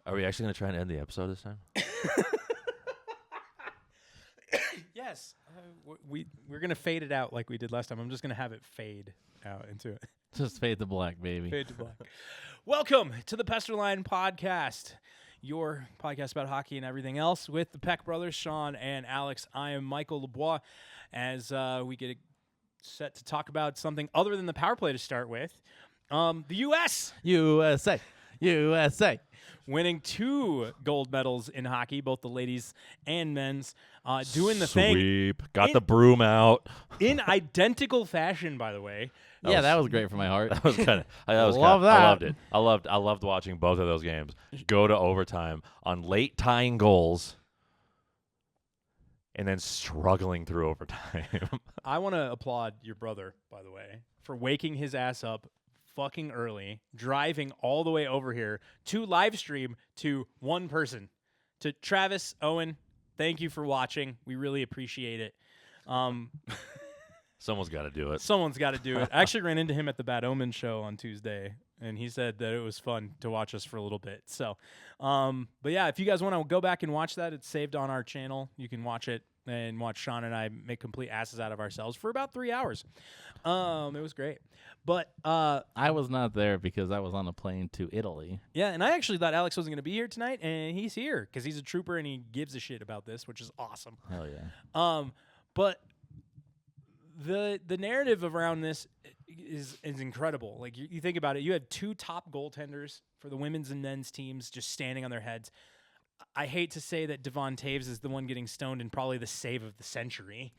Are we actually going to try and end the episode this time? Yes. We're going to fade it out like we did last time. I'm just going to have it fade out into it. Just fade to black, baby. Fade to black. Welcome to the PesterLinePod, your podcast about hockey and everything else with the Peck brothers, Sean and Alex. I am Michael LeBois. As we get set to talk about something other than the power play to start with, the U.S. USA. Winning 2 gold medals in hockey, both the ladies and men's, doing the thing. Sweep. Got the broom out. In identical fashion, by the way. That was great for my heart. That was kind of. I loved it. I loved watching both of those games go to overtime on late tying goals, and then struggling through overtime. I want to applaud your brother, by the way, for waking his ass up fucking early, driving all the way over here to live stream to one person. To Travis, Owen, thank you for watching. We really appreciate it. Someone's got to do it. Someone's got to do it. I actually ran into him at the Bad Omen show on Tuesday, and he said that it was fun to watch us for a little bit. So, but yeah, if you guys want to go back and watch that, it's saved on our channel. You can watch it and watch Sean and I make complete asses out of ourselves for about 3 hours. It was great. But I was not there because I was on a plane to Italy. Yeah, and I actually thought Alex wasn't going to be here tonight, and he's here because he's a trooper and he gives a shit about this, which is awesome. Hell yeah. But the narrative around this is incredible. Like you think about it, you had 2 top goaltenders for the women's and men's teams just standing on their heads. I hate to say that Devon Taves is the one getting stoned and probably the save of the century.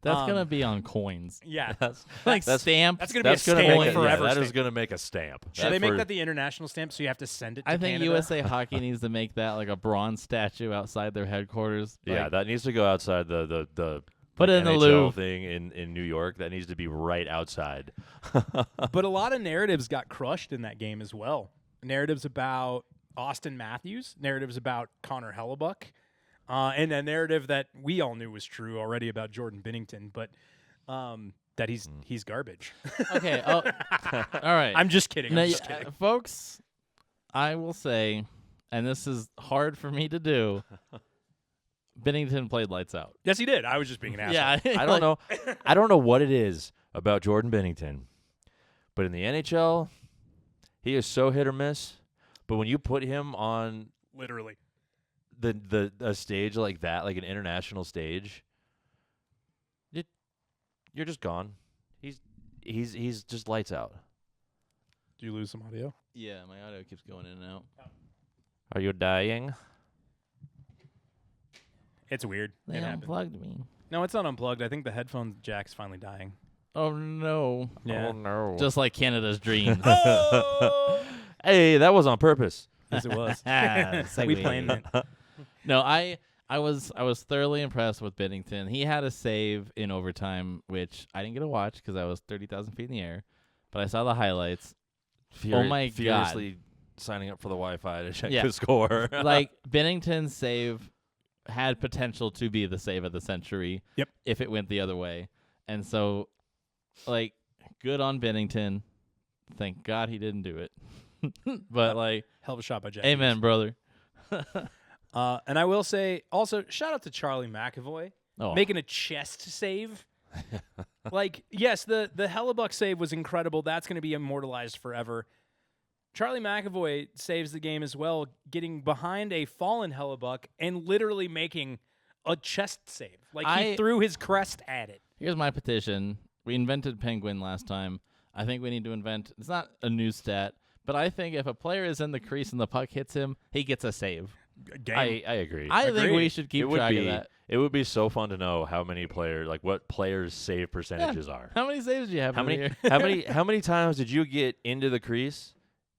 That's going to be on coins. Yeah. That's That's stamp. going to be a stamp forever. That is going to make a stamp. Should they make that the international stamp so you have to send it to I think Canada? USA Hockey needs to make that like a bronze statue outside their headquarters. Yeah, that needs to go outside the put it in the NHL Louvre thing in New York. That needs to be right outside. But a lot of narratives got crushed in that game as well. Narratives about Austin Matthews, narratives about Connor Hellebuck, and a narrative that we all knew was true already about Jordan Binnington, but that he's garbage. Okay. All right. I'm just kidding. I'm just kidding. Folks, I will say, and this is hard for me to do, Binnington played lights out. Yes, he did. I was just being an asshole. Yeah. I don't know. I don't know what it is about Jordan Binnington, but in the NHL, he is so hit or miss. But when you put him on literally a stage like that, like an international stage, you're just gone. He's just lights out. Do you lose some audio? Yeah, my audio keeps going in and out. Are you dying? It's weird. They unplugged me. No, it's not unplugged. I think the headphone jack's finally dying. Oh, no. Yeah. Oh, no. Just like Canada's dreams. Oh! Hey, that was on purpose. Yes, it was. We planned it. No, I was thoroughly impressed with Binnington. He had a save in overtime, which I didn't get to watch because I was 30,000 feet in the air, but I saw the highlights. Oh my God! Furiously signing up for the Wi-Fi to check Yeah. the score. Like Binnington's save had potential to be the save of the century. Yep. If it went the other way, and so, like, good on Binnington. Thank God he didn't do it. But like, hell of a shot by Jack. amen, brother. And I will say also, shout out to Charlie McAvoy making a chest save. Like, yes, the Hellebuck save was incredible. That's going to be immortalized forever. Charlie McAvoy saves the game as well, getting behind a fallen Hellebuck and literally making a chest save. Like, he threw his crest at it. Here's my petition. We invented Penguin last time. I think we need to invent, it's not a new stat, but I think if a player is in the crease and the puck hits him, he gets a save. I agree. I think we should keep track of that. It would be so fun to know how many players, like what players' save percentages are. How many saves do you have? How many times did you get into the crease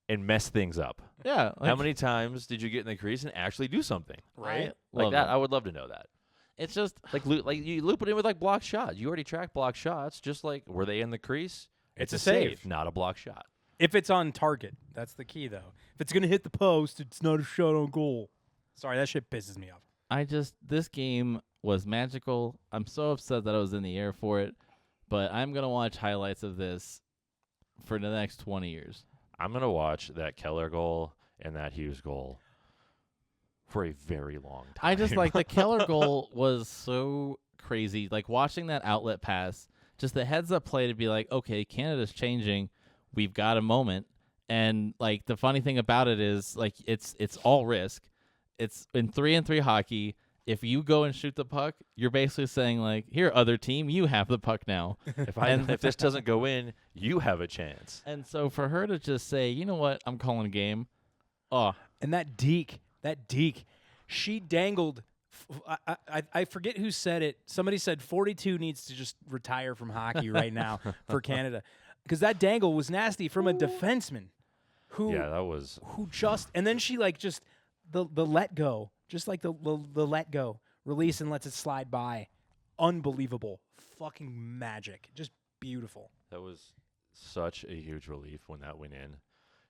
and mess things up? Yeah. How many times did you get in the crease and actually do something? Right? Like that, I would love to know that. It's just like you loop it in with like block shots. You already track block shots. Just like were they in the crease? It's a save, not a block shot. If it's on target, that's the key though. If it's gonna hit the post, it's not a shot on goal. Sorry, that shit pisses me off. This game was magical. I'm so upset that I was in the air for it, but I'm gonna watch highlights of this for the next 20 years. I'm gonna watch that Keller goal and that Hughes goal for a very long time. I just like the Keller goal was so crazy. Like watching that outlet pass, just the heads up play to be like, okay, Canada's changing. We've got a moment. And like the funny thing about it is like it's all risk. It's in 3-on-3 hockey. If you go and shoot the puck, you're basically saying like, here, other team, you have the puck now. If this doesn't go in, you have a chance. And so for her to just say, you know what, I'm calling a game. Oh, and that Deke, she dangled. I forget who said it. Somebody said 42 needs to just retire from hockey right now for Canada, because that dangle was nasty from a defenseman. Who just and then she like just the let go, just like the let go, release and lets it slide by. Unbelievable, fucking magic, just beautiful. That was such a huge relief when that went in.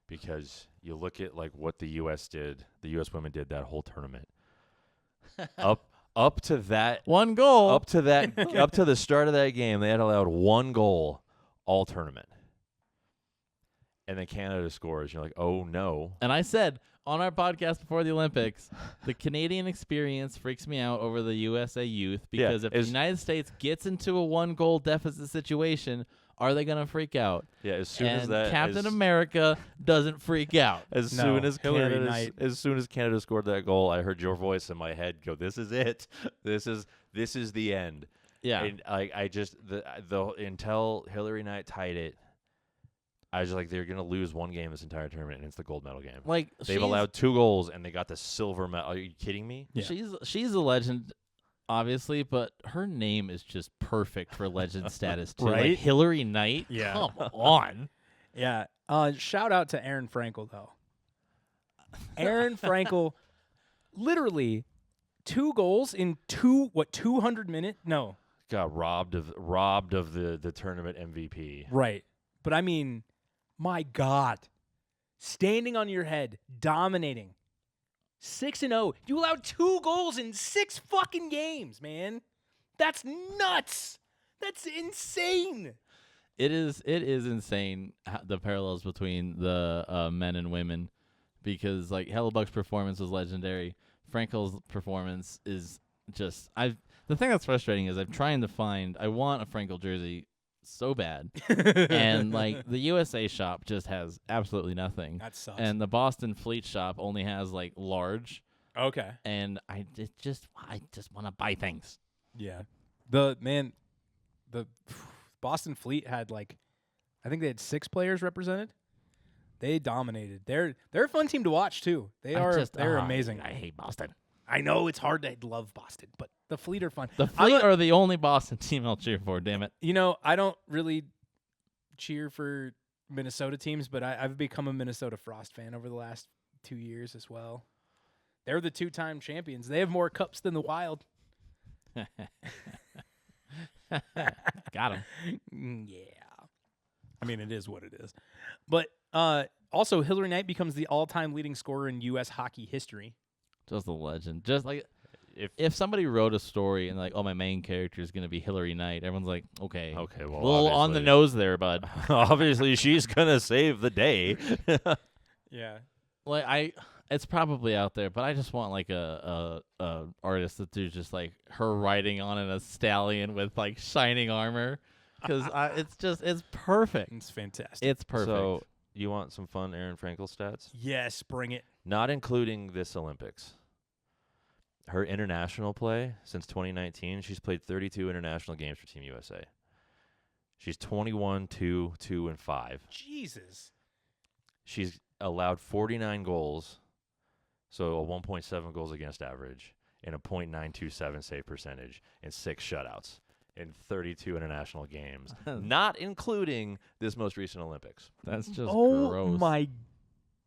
Because you look at like what the U.S. did, the U.S. women did that whole tournament. up to that one goal, up to the start of that game, they had allowed one goal all tournament, and then Canada scores. You're like, oh no! And I said on our podcast before the Olympics, the Canadian experience freaks me out over the USA youth because if the United States gets into a 1-goal deficit situation, are they going to freak out? Yeah, as soon as that Captain America doesn't freak out. As soon as Canada scored that goal, I heard your voice in my head go, "This is it. This is the end." Yeah. And I just until Hillary Knight tied it, I was like, they're going to lose one game this entire tournament, and it's the gold medal game. Like they've allowed 2 goals and they got the silver medal. Are you kidding me? Yeah. She's a legend. Obviously, but her name is just perfect for legend status too. Right? Like Hillary Knight. Yeah. Come on. Yeah. Shout out to Aaron Frankel though. Aaron Frankel, literally 2 goals in 200 minutes? No. Got robbed of the tournament MVP. Right. But I mean, my God, standing on your head, dominating. 6-0. You allowed 2 goals in 6 fucking games, man. That's nuts. That's insane. It is insane the parallels between the men and women, because like Hellebuck's performance was legendary. Frankel's performance is just the thing that's frustrating is I want a Frankel jersey so bad. And like the USA shop just has absolutely nothing. That sucks. And the Boston Fleet shop only has like large. Okay. And I just want to buy things. Yeah. The Boston Fleet had I think they had 6 players represented. They dominated. They're a fun team to watch too. They're amazing. I hate Boston. I know it's hard to love Boston, but the Fleet are fun. The Fleet are the only Boston team I'll cheer for, damn it. You know, I don't really cheer for Minnesota teams, but I've become a Minnesota Frost fan over the last 2 years as well. They're the 2-time champions. They have more cups than the Wild. Got him. Yeah. I mean, it is what it is. But also, Hillary Knight becomes the all-time leading scorer in U.S. hockey history. Just a legend. Just like if somebody wrote a story and like, oh, my main character is going to be Hillary Knight, everyone's like, okay, well, a little on the nose there, bud. Obviously, she's gonna save the day. Yeah. Like it's probably out there, but I just want like a artist that do just like her riding on a stallion with like shining armor, because it's perfect. It's fantastic. It's perfect. So you want some fun Aaron Frankel stats? Yes, bring it. Not including this Olympics. Her international play since 2019, she's played 32 international games for Team USA. She's 21-2-2-5. Jesus. She's allowed 49 goals, so a 1.7 goals against average, and a .927 save percentage, and 6 shutouts in 32 international games, not including this most recent Olympics. That's just gross. Oh my!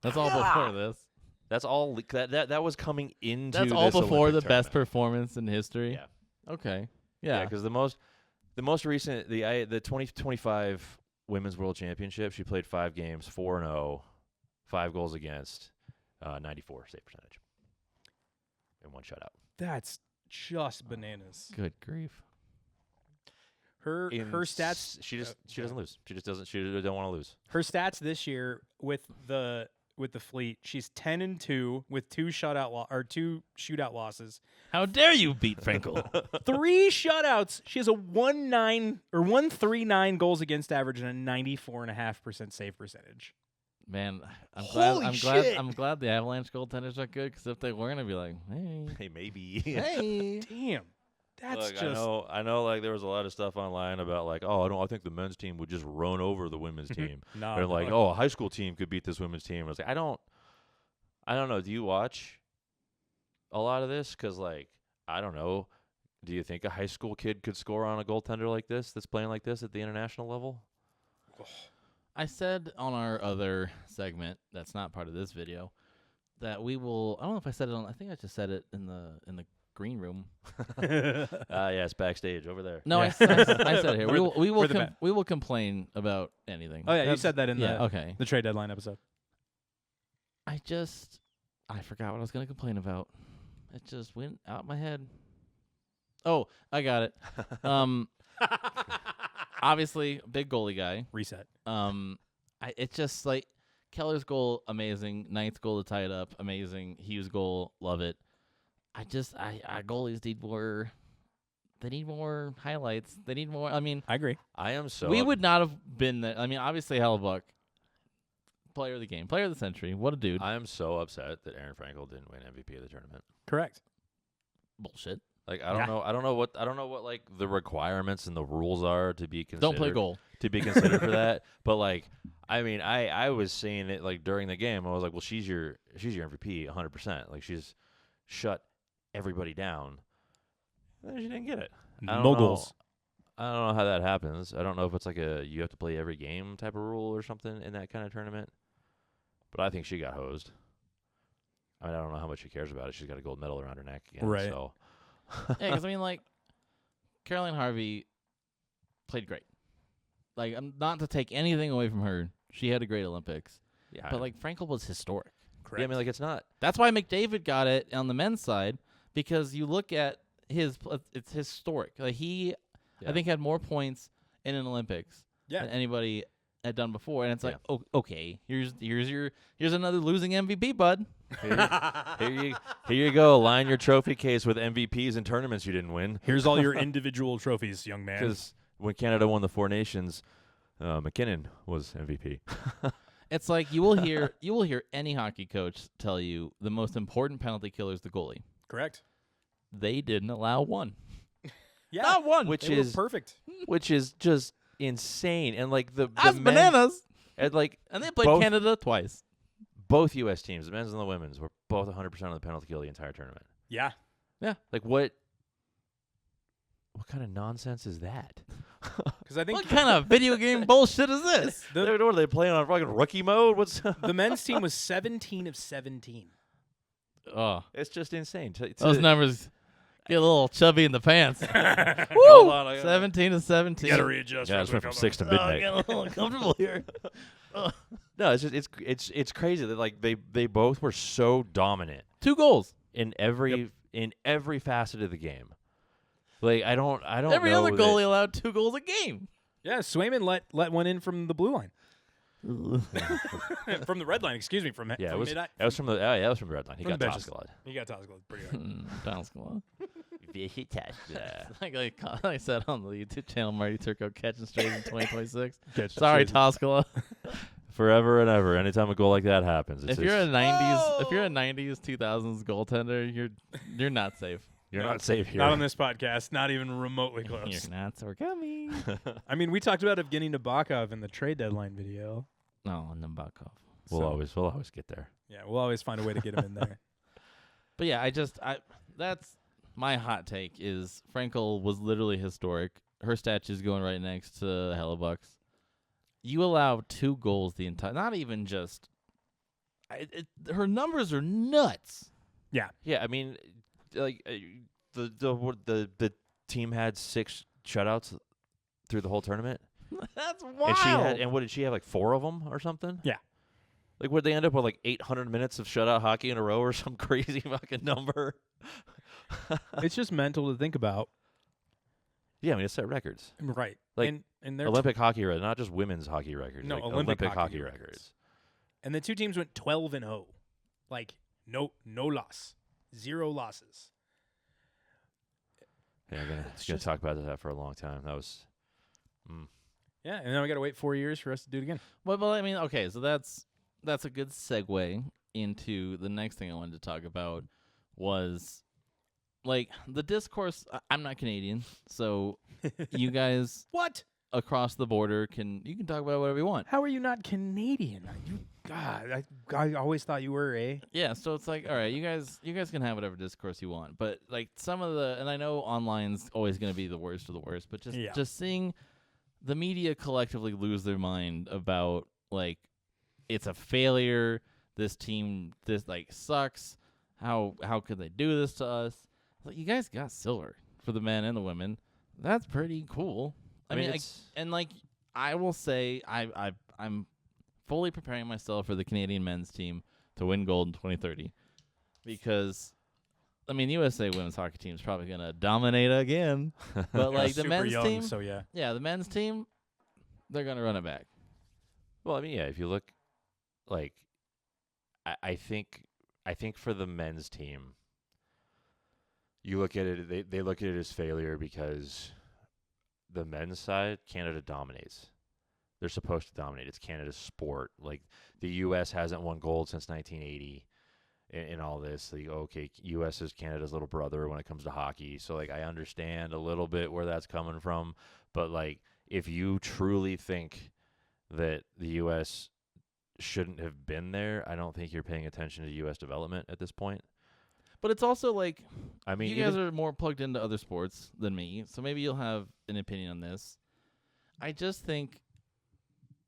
That's all before this. That's all that was coming into. That's all this before Olympic the best tournament. performance in history. Yeah. Okay. Yeah, Yeah. because the most recent the 2025 Women's World Championship, she played 5 games, 4-0, 5 goals against, 94 save percentage, and 1 shutout. That's just bananas. Good grief. Her stats. She doesn't lose. She don't want to lose. Her stats this year with the Fleet, she's 10-2 with 2 shootout losses. How dare you beat Frankel? 3 shutouts. She has a 1.39 goals against average and a 94.5% save percentage. Man, Holy shit. I'm glad the Avalanche goaltenders are good, because if they weren't, I'd be like, Hey, maybe. hey. Damn. That's Look, just. I know. Like there was a lot of stuff online about like, I think the men's team would just run over the women's team. No, They're like, a high school team could beat this women's team. I was like, I don't know. Do you watch a lot of this? Because like, I don't know. Do you think a high school kid could score on a goaltender like this that's playing like this at the international level? I said on our other segment that's not part of this video that we will. I don't know if I said it on. I think I just said it in the green room. Yeah, it's backstage over there. No, Yeah. I said it here. we're the We will complain about anything. Oh yeah, you said that in okay. the trade deadline episode. I forgot what I was going to complain about. It just went out my head. Oh, I got it. Obviously, big goalie guy. Reset. It's just like Keller's goal, amazing. Knight's goal to tie it up, amazing. Hughes' goal, love it. Our goalies need more. They need more highlights. They need more. I mean, I agree. I am so. we would not have been there. I mean, obviously, Hellebuck, player of the game, player of the century. What a dude. I am so upset that Aaron Frankel didn't win MVP of the tournament. Correct. Bullshit. Like I don't know. I don't know what like the requirements and the rules are to be considered. Don't play goal. To be considered for that. But like, I mean, I was saying it like during the game. I was like, well, she's your MVP 100%. Like she's shut everybody down. And then she didn't get it. I don't know how that happens. I don't know if it's like you have to play every game type of rule or something in that kind of tournament. But I think she got hosed. I mean, I don't know how much she cares about it. She's got a gold medal around her neck again. Right. So. Yeah, because I mean, like, Caroline Harvey played great. Like, not to take anything away from her, she had a great Olympics. Yeah. But like, Frankel was historic. Correct. Yeah, I mean, like it's not. That's why McDavid got it on the men's side, because you look at it's historic. Like I think had more points in an Olympics than anybody had done before, and it's like, okay, here's another losing MVP, bud. Here you go. Line your trophy case with MVPs in tournaments you didn't win. Here's all your individual trophies, young man. Because when Canada won the 4 Nations, McKinnon was MVP. It's like you will hear any hockey coach tell you the most important penalty killer is the goalie. Correct. They didn't allow one. Yeah, not one. Which they is were perfect. Which is just insane. And like the That's men, bananas. and like And they played Canada twice. Both U.S. teams, the men's and the women's, were both 100% of the penalty kill the entire tournament. Yeah. Like what kind of nonsense is that? Because I think What kind of video game bullshit is this? What are they playing on fucking rookie mode? What's the men's team was 17 of 17. Oh, It's just insane. those numbers get a little chubby in the pants. Hold on, I gotta- 17 to 17. You gotta readjust. Yeah, I real just went quick. from 6 to Oh, midnight. get a little uncomfortable here. No, it's just it's crazy that like they both were so dominant 2 goals. in every facet of the game. Like I don't Every know other goalie allowed 2 goals a game. Yeah, Swayman let one in from the blue line. From the red line, excuse me. From Yeah, from it was mid-eye. that was from the that was from the red line. He From got the benches. Toscalad. You got Toscalad pretty hard. Toscalad. Yeah. like I said on the YouTube channel, Marty Turco catching strays in 2026. Catch Sorry, strays. Toscalad. Forever and ever. Anytime a goal like that happens, If you're a 90s 2000s goaltender, you're not safe. you're not safe here. Not on this podcast. Not even remotely close. You're not so coming. I mean, we talked about Evgeny Nabokov in the trade deadline video. No, Nabokov. We'll So, always get there. Yeah, we'll always find a way to get him in there. But yeah, that's my hot take is Frankel was literally historic. Her statue's going right next to Hellebuck's. You allow 2 goals the entire, not even just. Her numbers are nuts. Yeah, I mean, like the team had 6 shutouts through the whole tournament. That's wild. And what did she have? Like 4 of them or something? Yeah. Like, would they end up with like 800 minutes of shutout hockey in a row or some crazy fucking number? It's just mental to think about. Yeah, I mean, it set records. Right. Like, and they're Olympic hockey records, not just women's hockey records. No, like Olympic hockey records. records. And the 2 teams went 12-0. Like, no loss. 0 losses. Yeah, I'm gonna talk about that for a long time. That was... Yeah, and then we got to wait 4 years for us to do it again. Well, I mean, okay, so that's a good segue into the next thing I wanted to talk about was, like, the discourse. I'm not Canadian, so you guys What? across the border you can talk about whatever you want. How are you not Canadian? God, I always thought you were, eh? Yeah, so it's like, all right, you guys can have whatever discourse you want, but like some of the, and I know online's always going to be the worst of the worst, but just seeing the media collectively lose their mind about, like, it's a failure. This team, like, sucks. How could they do this to us? Like, you guys got silver for the men and the women. That's pretty cool. I mean, I will say I'm fully preparing myself for the Canadian men's team to win gold in 2030 because, I mean, USA women's hockey team is probably gonna dominate again, but like the men's team, so yeah, the men's team, they're gonna run it back. Well, I mean, yeah, if you look, like, I think for the men's team, you look at it, they look at it as failure because the men's side, Canada dominates. They're supposed to dominate. It's Canada's sport. Like, the U.S. hasn't won gold since 1980 in all this. Like, okay, U.S. is Canada's little brother when it comes to hockey. So, like, I understand a little bit where that's coming from. But, like, if you truly think that the U.S. shouldn't have been there, I don't think you're paying attention to U.S. development at this point. But it's also like, I mean, you guys are more plugged into other sports than me, so maybe you'll have an opinion on this. I just think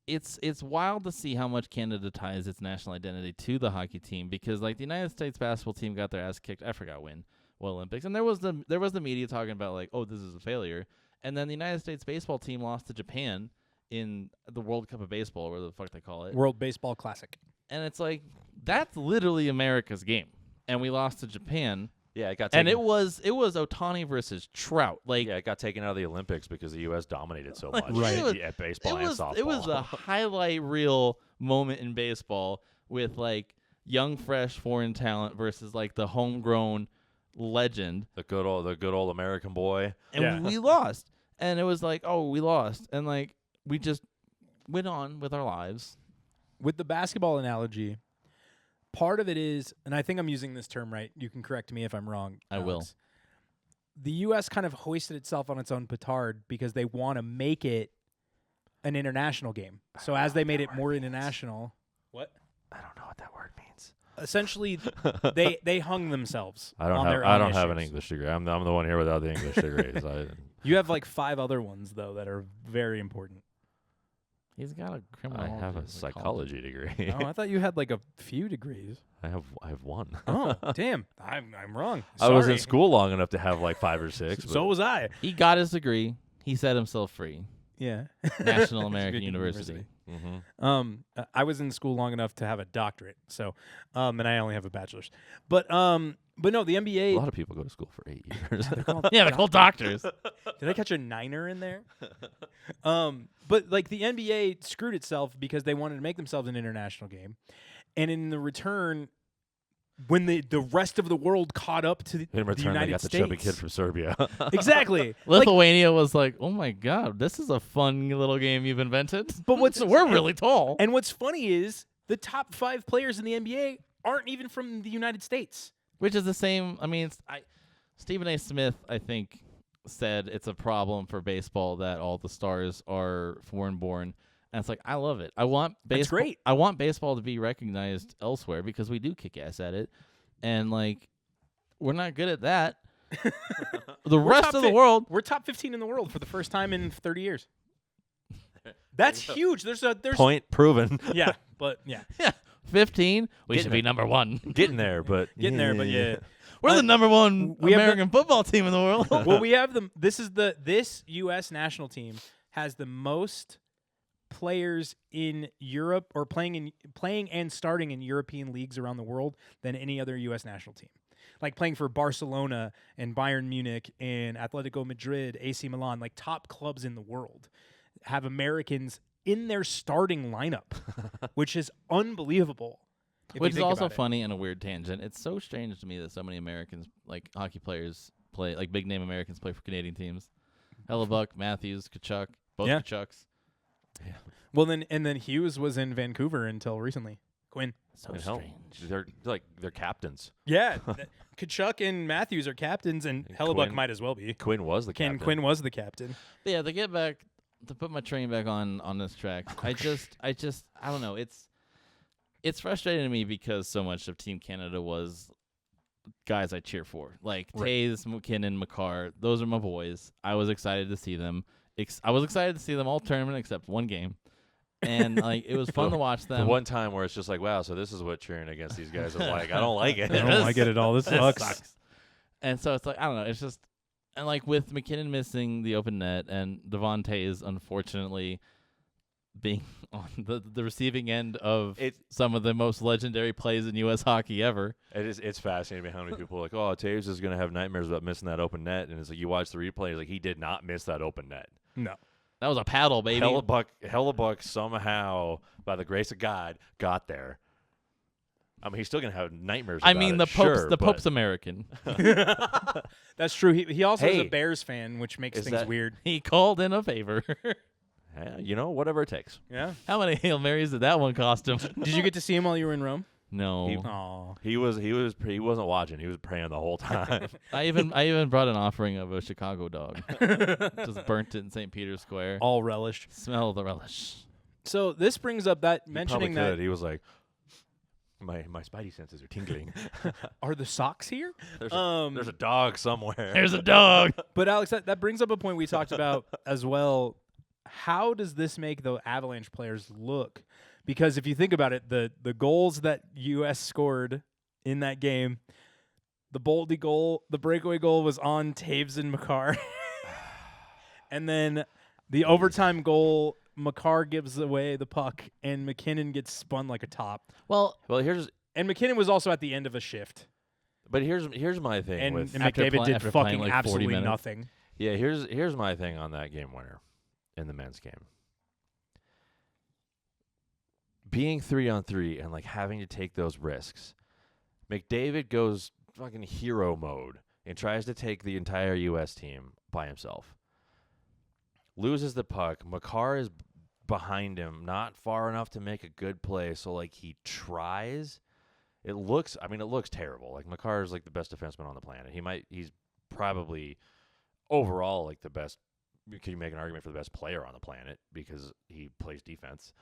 it's wild to see how much Canada ties its national identity to the hockey team because, like, the United States basketball team got their ass kicked. I forgot when. Well, Olympics, and there was the media talking about, like, oh, this is a failure, and then the United States baseball team lost to Japan in the World Cup of Baseball, or whatever the fuck they call it. World Baseball Classic. And it's like, that's literally America's game. And we lost to Japan. Yeah, it got taken. And it was Ohtani versus Trout. Like, yeah, it got taken out of the Olympics because the U.S. dominated so much right. at baseball and softball. It was a highlight reel moment in baseball with, like, young, fresh, foreign talent versus, like, the homegrown legend. The good old American boy. And we lost. And it was like, oh, we lost. And, like, we just went on with our lives. With the basketball analogy, part of it is, and I think I'm using this term right, you can correct me if I'm wrong, I Alex. will. The U.S. kind of hoisted itself on its own petard because they want to make it an international game. So as they made it more international... What? I don't know what that word means. Essentially, they hung themselves I don't have an English degree. I'm the one here without the English degrees. You have like 5 other ones, though, that are very important. He's got a criminal. I have a psychology degree. Oh, I thought you had like a few degrees. I have one. Oh, damn. I'm wrong. I was in school long enough to have like 5 or 6. So was I. He got his degree. He set himself free. Yeah. National American University. Mm-hmm. I was in school long enough to have a doctorate. So, and I only have a bachelor's. But no, the NBA. A lot of people go to school for 8 years. They're called doctors. Did I catch a 9er in there? But like the NBA screwed itself because they wanted to make themselves an international game, and in the return, when the rest of the world caught up to the United they got States, the chubby kid from Serbia. Exactly. Lithuania was like, "Oh my god, this is a fun little game you've invented." But we're really tall. And what's funny is the top 5 players in the NBA aren't even from the United States. Which is the same. I mean, Stephen A. Smith, I think, said it's a problem for baseball that all the stars are foreign-born. And it's like, I love it. I want baseball. That's great. I want baseball to be recognized elsewhere because we do kick ass at it, and like, we're not good at that. The rest of the world, we're top 15 in the world for the first time in 30 years. That's huge. There's point proven. Yeah, but yeah. 15. We should be number 1. Getting there, but yeah. We're the number one we have American football team in the world. Well, we have them. This U.S. national team has the most players in Europe or playing and starting in European leagues around the world than any other U.S. national team. Like playing for Barcelona and Bayern Munich and Atletico Madrid, AC Milan, like top clubs in the world, have Americans in their starting lineup, which is unbelievable. Which is also funny and a weird tangent. It's so strange to me that so many Americans, like hockey players, play like big name Americans play for Canadian teams. Hellebuck, Matthews, Tkachuk, both Tkachuks. Yeah. Well, then Hughes was in Vancouver until recently. Quinn. So strange. They're captains. Yeah, Tkachuk and Matthews are captains, and Hellebuck might as well be. Quinn was the captain. Quinn was the captain. But yeah, to put my train back on this track. I don't know. It's frustrating to me because so much of Team Canada was guys I cheer for, like Taves, McKinnon, Makar. Those are my boys. I was excited to see them. I was excited to see them all tournament except one game. And like it was fun to watch them. The one time where it's just like, wow, so this is what cheering against these guys is like. I don't like it. I don't like it at all. This sucks. And so it's like, I don't know. It's just, and like with McKinnon missing the open net and Devon Taves unfortunately being on the receiving end of some of the most legendary plays in U.S. hockey ever. It's fascinating how many people are like, oh, Taves is going to have nightmares about missing that open net. And it's like you watch the replay, it's like he did not miss that open net. No. That was a paddle, baby. Hellebuck somehow, by the grace of God, got there. I mean, he's still going to have nightmares about it. The Pope's American. That's true. He also is a Bears fan, which makes things weird. He called in a favor. Whatever it takes. Yeah. How many Hail Marys did that one cost him? Did you get to see him while you were in Rome? No. He wasn't watching. He was praying the whole time. I even brought an offering of a Chicago dog. Just burnt it in St. Peter's Square. All relished. Smell the relish. So this brings up that mentioning that he was like, my spidey senses are tingling. Are the socks here? There's a dog somewhere. There's a dog. But Alex, that brings up a point we talked about as well. How does this make the Avalanche players look? Because if you think about it, the goals that U.S. scored in that game, the Boldy goal, the breakaway goal was on Taves and Makar. And then the overtime goal, Makar gives away the puck, and McKinnon gets spun like a top. Well, and McKinnon was also at the end of a shift. But here's my thing. And with McDavid did fucking like absolutely nothing. Yeah, here's my thing on that game winner in the men's game. Being 3-on-3 and like having to take those risks. McDavid goes fucking hero mode and tries to take the entire U.S. team by himself. Loses the puck. Makar is behind him, not far enough to make a good play. So like he tries. It looks terrible. Like Makar is like the best defenseman on the planet. He's probably overall like the best. Can you make an argument for the best player on the planet because he plays defense?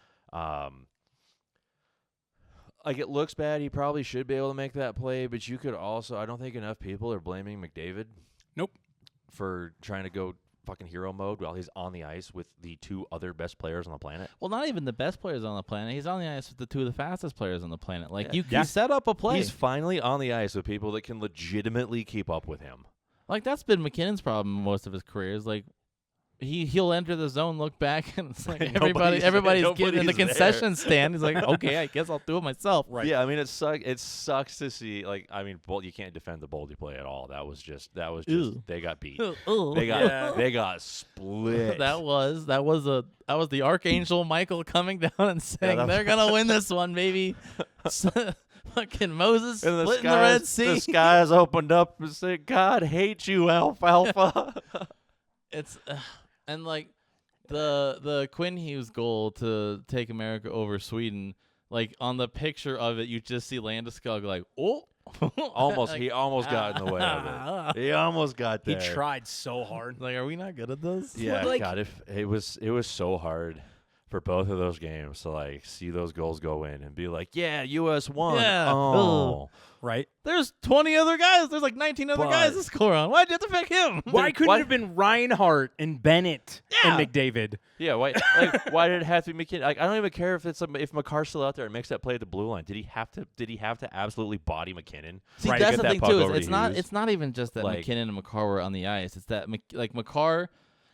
Like it looks bad. He probably should be able to make that play, but you could also. I don't think enough people are blaming McDavid. Nope. For trying to go fucking hero mode while he's on the ice with the two other best players on the planet. Well, not even the best players on the planet. He's on the ice with the two of the fastest players on the planet. Like you set up a play. He's finally on the ice with people that can legitimately keep up with him. Like that's been McKinnon's problem most of his career. Is like he'll enter the zone, look back, and it's like everybody's getting in the concession stand. He's like, okay, I guess I'll do it myself. Right. Yeah, I mean, it sucks to see. Like, I mean, you can't defend the Boldy play at all. That was just they got beat. They got split. That was the Archangel Michael coming down and saying they're gonna win this one, baby. Fucking Moses splitting the Red Sea. The skies opened up and said, "God hates you, Alfalfa." It's and like the Quinn Hughes goal to take America over Sweden, like on the picture of it, you just see Landeskog like, oh, he almost got in the way of it. He almost got there. He tried so hard. Like, are we not good at this? Yeah, God, it was so hard. for both of those games to like see those goals go in and be like, yeah, U.S. won. Yeah. Oh. Right? There's 20 other guys. There's like 19 other guys to score on. Why'd you have to pick him? Why couldn't it have been Reinhardt and Bennett and McDavid? Yeah, why did it have to be McKinnon? Like, I don't even care if McCarr's still out there and makes that play at the blue line. Did he have to absolutely body McKinnon? See, Right. that's Get the that thing puck too. over It's to not. Hughes. It's not even just that Like- McKinnon and McCarr were on the ice. It's that McCarr.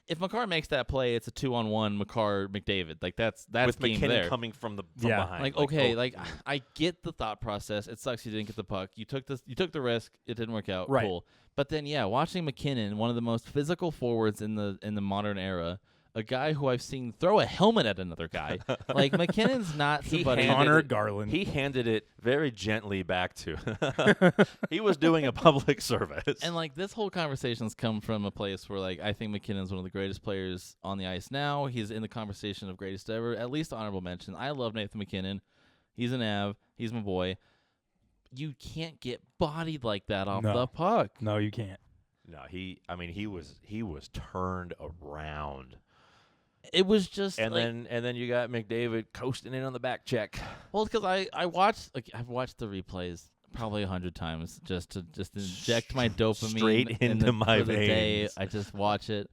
If McCarr makes that play, it's a 2-on-1 McCarr McDavid. Like that's With game McKinnon there. coming from Yeah. behind. Like okay, I get the thought process. It sucks you didn't get the puck. You took the risk. It didn't work out. Right. Cool. But then watching McKinnon, one of the most physical forwards in the modern era, a guy who I've seen throw a helmet at another guy. Like McKinnon's not somebody. Connor Garland. He handed it very gently back to. He was doing a public service. And like this whole conversation's come from a place where like I think McKinnon's one of the greatest players on the ice now. He's in the conversation of greatest ever, at least honorable mention. I love Nathan McKinnon. He's an Av. He's my boy. You can't get bodied like that off No. the puck. No, you can't. No, he was turned around. It was just And like, then you got McDavid coasting in on the back check. well, because I've watched the replays probably 100 times just to inject my dopamine Straight into my for the day. veins. I just watch it,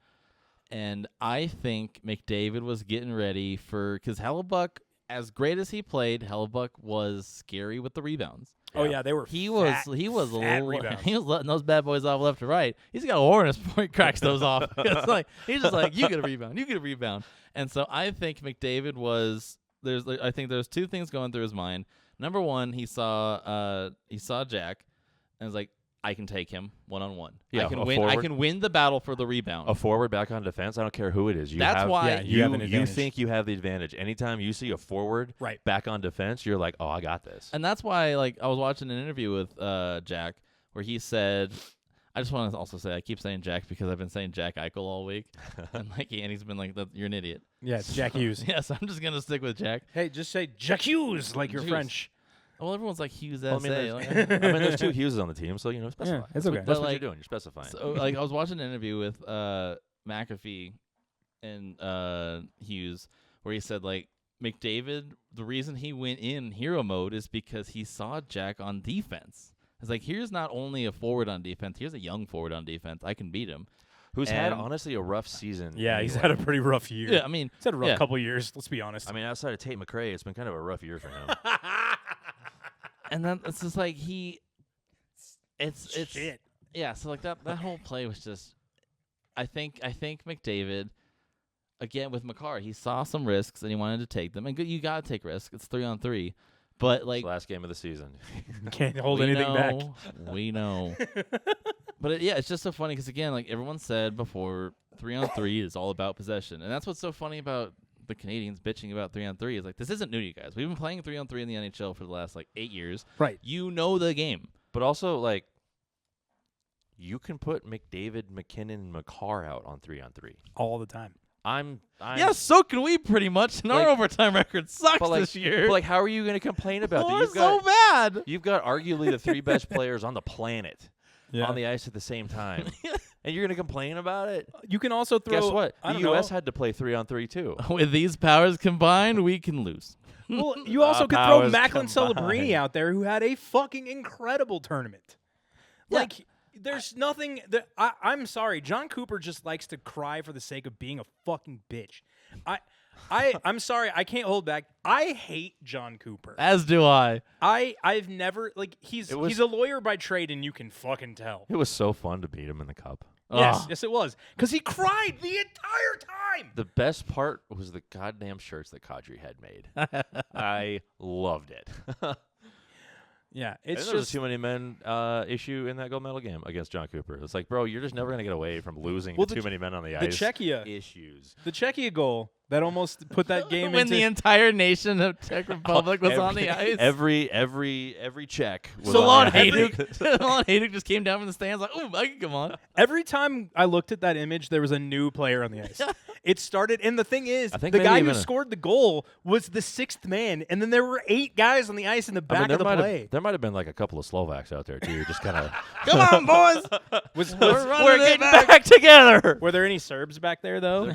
and I think McDavid was getting ready because Hellebuck, as great as he played, Hellebuck was scary with the rebounds. Oh yeah, they were. He fat, was a fat little. rebounds. He was letting those bad boys off left to right. He's got a awareness before he cracks those off. It's like he's just like, you get a rebound, you get a rebound. And so I think McDavid was I think there's two things going through his mind. Number one, he saw Jack, and was like, I can take him 1-on-1. Yeah, I can a win. I forward. can win the battle for the rebound. A forward back on defense, I don't care who it is. That's why Yeah, you have an you advantage. think you have the advantage. Anytime you see a forward Right. back on defense, you're like, oh, I got this. And that's why, like, I was watching an interview with Jack where he said, I just want to also say, I keep saying Jack because I've been saying Jack Eichel all week. And he's been like, you're an idiot. Yeah, it's Jack Hughes. Yes, I'm just going to stick with Jack. Hey, just say Jack Hughes like you're Hughes. French. Well, everyone's like Hughes Well, I mean, SA. there's, there's two Hughes on the team, so specify. Yeah, it's That's what- okay. That's But, what like, you're doing. You're specifying. So, like, I was watching an interview with McAfee and Hughes where he said, like, McDavid, the reason he went in hero mode is because he saw Jack on defense. It's like, here's not only a forward on defense, here's a young forward on defense. I can beat him. Who's had, and- honestly, a rough season. Yeah, he's anyway. had a pretty rough year. Yeah, I mean, He's had a rough yeah. couple years. Let's be honest. I mean, outside of Tate McRae, it's been kind of a rough year for him. And then it's just like it's Shit. yeah. So like that whole play was just, I think McDavid, again with McCarr, he saw some risks and he wanted to take them. And you gotta take risks. It's 3-on-3, but like It's the last game of the season. Can't hold we anything back. know, we know. But it's just so funny because again, like everyone said before, 3-on-3 is all about possession, and that's what's so funny about the Canadians bitching about 3-on-3 is like, this isn't new to you guys. We've been playing 3-on-3 in the NHL for the last like 8 years. Right. You know the game. But also, like, you can put McDavid, McKinnon, and McCarr out on 3-on-3. All the time. I'm Yeah, so can we pretty much. And our Like- overtime record sucks but like, this year. But like, how are you going to complain about that? We're so bad. You've got arguably the three best players on the planet Yeah. on the ice at the same time, and you're going to complain about it? You can also throw. Guess what? I The don't U.S. know. had to play 3-on-3 too. With these powers combined, we can lose. Well, you also could throw powers Macklin combined. Celebrini out there, who had a fucking incredible tournament. Yeah. Like, there's nothing that I'm sorry. John Cooper just likes to cry for the sake of being a fucking bitch. I'm sorry. I can't hold back. I hate John Cooper. As do I. I've never like he's was- a lawyer by trade, and you can fucking tell. It was so fun to beat him in the cup. Ugh. Yes, it was, because he cried the entire time. The best part was the goddamn shirts that Kadri had made. I loved it. Yeah, It's it's there was just a too many men issue in that gold medal game against John Cooper. It's like, bro, you're just never gonna get away from losing Well, to too many men on the the ice. Czechia Issues. the Czechia goal that almost put that game when into the entire nation of Czech Republic was on the ice. Every Czech was Solon on the ice. Hayduk. Solon Hayduk just came down from the stands like, "Ooh, I can come on." Every time I looked at that image, there was a new player on the ice. It started, and the thing is, I think the maybe guy who even scored the goal was the sixth man, and then there were 8 guys on the ice in the back of the play. There might have been like a couple of Slovaks out there too, just kind of. Come on, boys. Was We're running We're it getting back. back together. were there any Serbs back there though? They're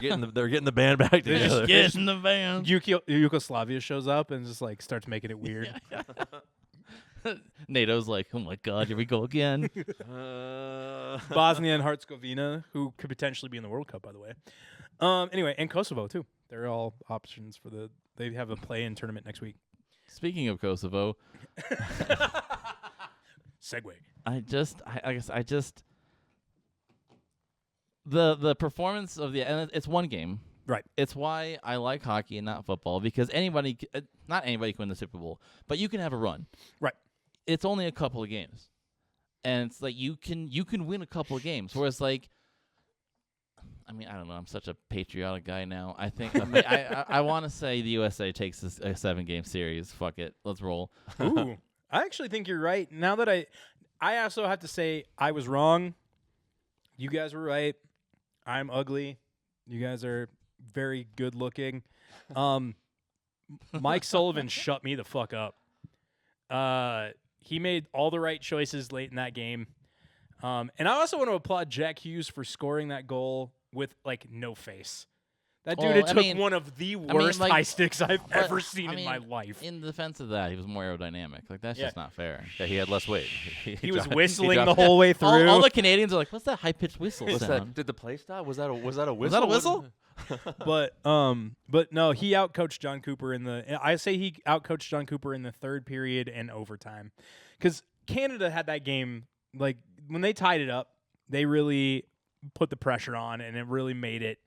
getting the band back They together. together. Get in the van. Yugoslavia shows up and just like starts making it weird. NATO's like, oh my God, here we go again. Bosnia and Herzegovina, who could potentially be in the World Cup, by the way. Anyway, and Kosovo too. They're all options for the. They have a play-in tournament next week. Speaking of Kosovo, Segue. I guess the performance of and it's one game. Right. It's why I like hockey and not football, because not anybody can win the Super Bowl, but you can have a run. Right. It's only a couple of games, and it's like you can win a couple of games. Whereas like, I mean, I don't know. I'm such a patriotic guy now. I think I want to say the USA takes a 7-game series. Fuck it, let's roll. Ooh, I actually think you're right. Now that I also have to say I was wrong. You guys were right. I'm ugly. You guys are very good looking. Mike Sullivan shut me the fuck up. He made all the right choices late in that game. And I also want to applaud Jack Hughes for scoring that goal with like no face. That dude took one of the worst high sticks I've ever seen in my life. In defense of that, he was more aerodynamic. Like, that's just not fair. Yeah, he had less weight. He was whistling the whole way through. All the Canadians are like, "What's that high-pitched whistle sound?" That? Did the play stop? Was that a whistle? Was that a whistle? But no, he outcoached John Cooper I say he outcoached John Cooper in the third period and overtime, because Canada had that game like when they tied it up, they really put the pressure on, and it really made it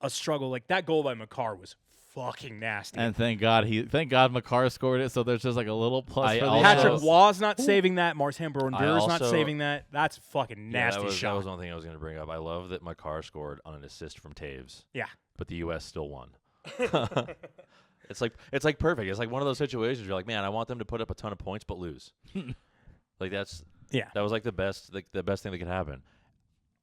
a struggle. Like that goal by Makar was fucking nasty. And thank God Makar scored it, so there's just like a little plus for the Patrick Waugh's not saving that. Martin Brodeur not saving that. That's a fucking nasty shot. That was one thing I was going to bring up. I love that Makar scored on an assist from Taves. Yeah. But the U.S. still won. It's like perfect. It's like one of those situations you're like, man, I want them to put up a ton of points but lose. Like that was like the best thing that could happen,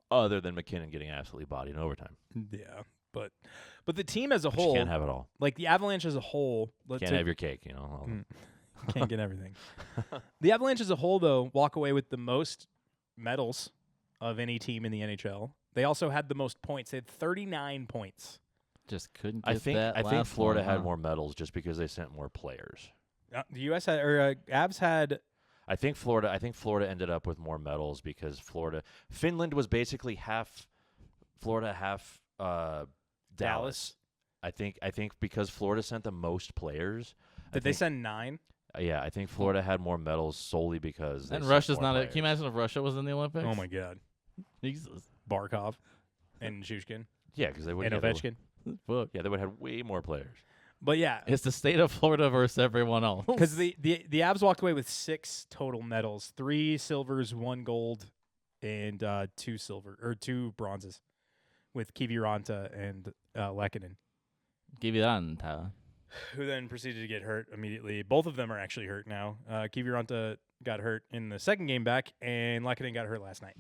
other than McKinnon getting absolutely bodied in overtime. Yeah. But the team as a whole, you can't have it all. Like the Avalanche as a whole, can't have your cake, Can't get everything. The Avalanche as a whole, though, walk away with the most medals of any team in the NHL. They also had the most points. They had 39 points. Just couldn't. I think Florida had more medals just because they sent more players. The U.S. had, or Avs had. I think Florida ended up with more medals because Finland was basically half Florida, half Dallas. I think because Florida sent the most players. Did they send 9? Yeah, I think Florida had more medals solely because. And Russia's not. Can you imagine if Russia was in the Olympics? Oh my God, Jesus. Barkov and Shushkin. Yeah, because they would. And Ovechkin. Yeah, they would have way more players. But yeah, it's the state of Florida versus everyone else. Because the Avs walked away with 6 total medals: 3 silvers, 1 gold, and 2 bronzes, with Kiviranta and Lehkonen. Kiviranta, who then proceeded to get hurt immediately. Both of them are actually hurt now. Kiviranta got hurt in the second game back, and Lehkonen got hurt last night.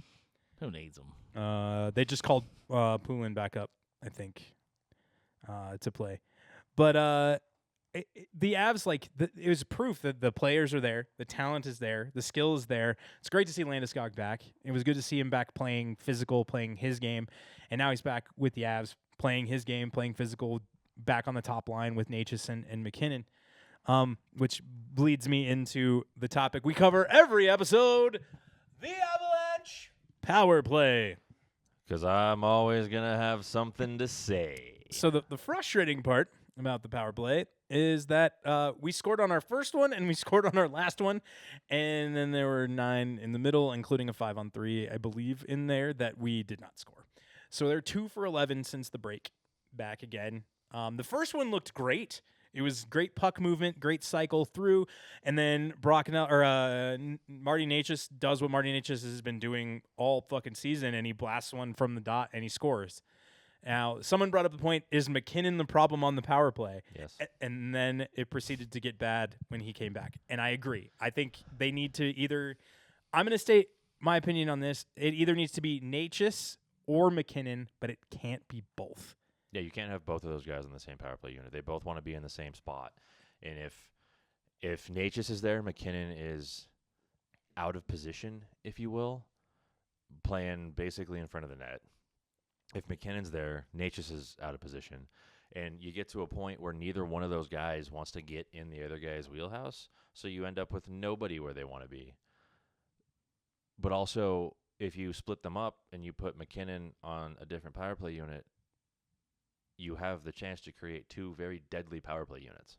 Who needs them? They just called Poulin back up, I think, to play. But the Avs, it was proof that the players are there, the talent is there, the skill is there. It's great to see Landeskog back. It was good to see him back playing physical, playing his game, and now he's back with the Avs playing his game, playing physical, back on the top line with Natchez and McKinnon, which leads me into the topic we cover every episode, the Avalanche power play. Because I'm always going to have something to say. So the frustrating part about the power play is that we scored on our first one and we scored on our last one, and then there were 9 in the middle, including a 5-on-3, I believe, in there that we did not score. So they're 2 for 11 since the break, back again. The first one looked great. It was great puck movement, great cycle through, and then Marty Natchez does what Marty Natchez has been doing all fucking season, and he blasts one from the dot and he scores. Now, someone brought up the point, is McKinnon the problem on the power play? Yes. And then it proceeded to get bad when he came back. And I agree. I think they need to I'm going to state my opinion on this. It either needs to be Natchez or McKinnon, but it can't be both. Yeah, you can't have both of those guys on the same power play unit. They both want to be in the same spot. And if Natchez is there, McKinnon is out of position, if you will, playing basically in front of the net. If McKinnon's there, Natchez is out of position. And you get to a point where neither one of those guys wants to get in the other guy's wheelhouse, so you end up with nobody where they want to be. But also, if you split them up and you put McKinnon on a different power play unit, you have the chance to create two very deadly power play units,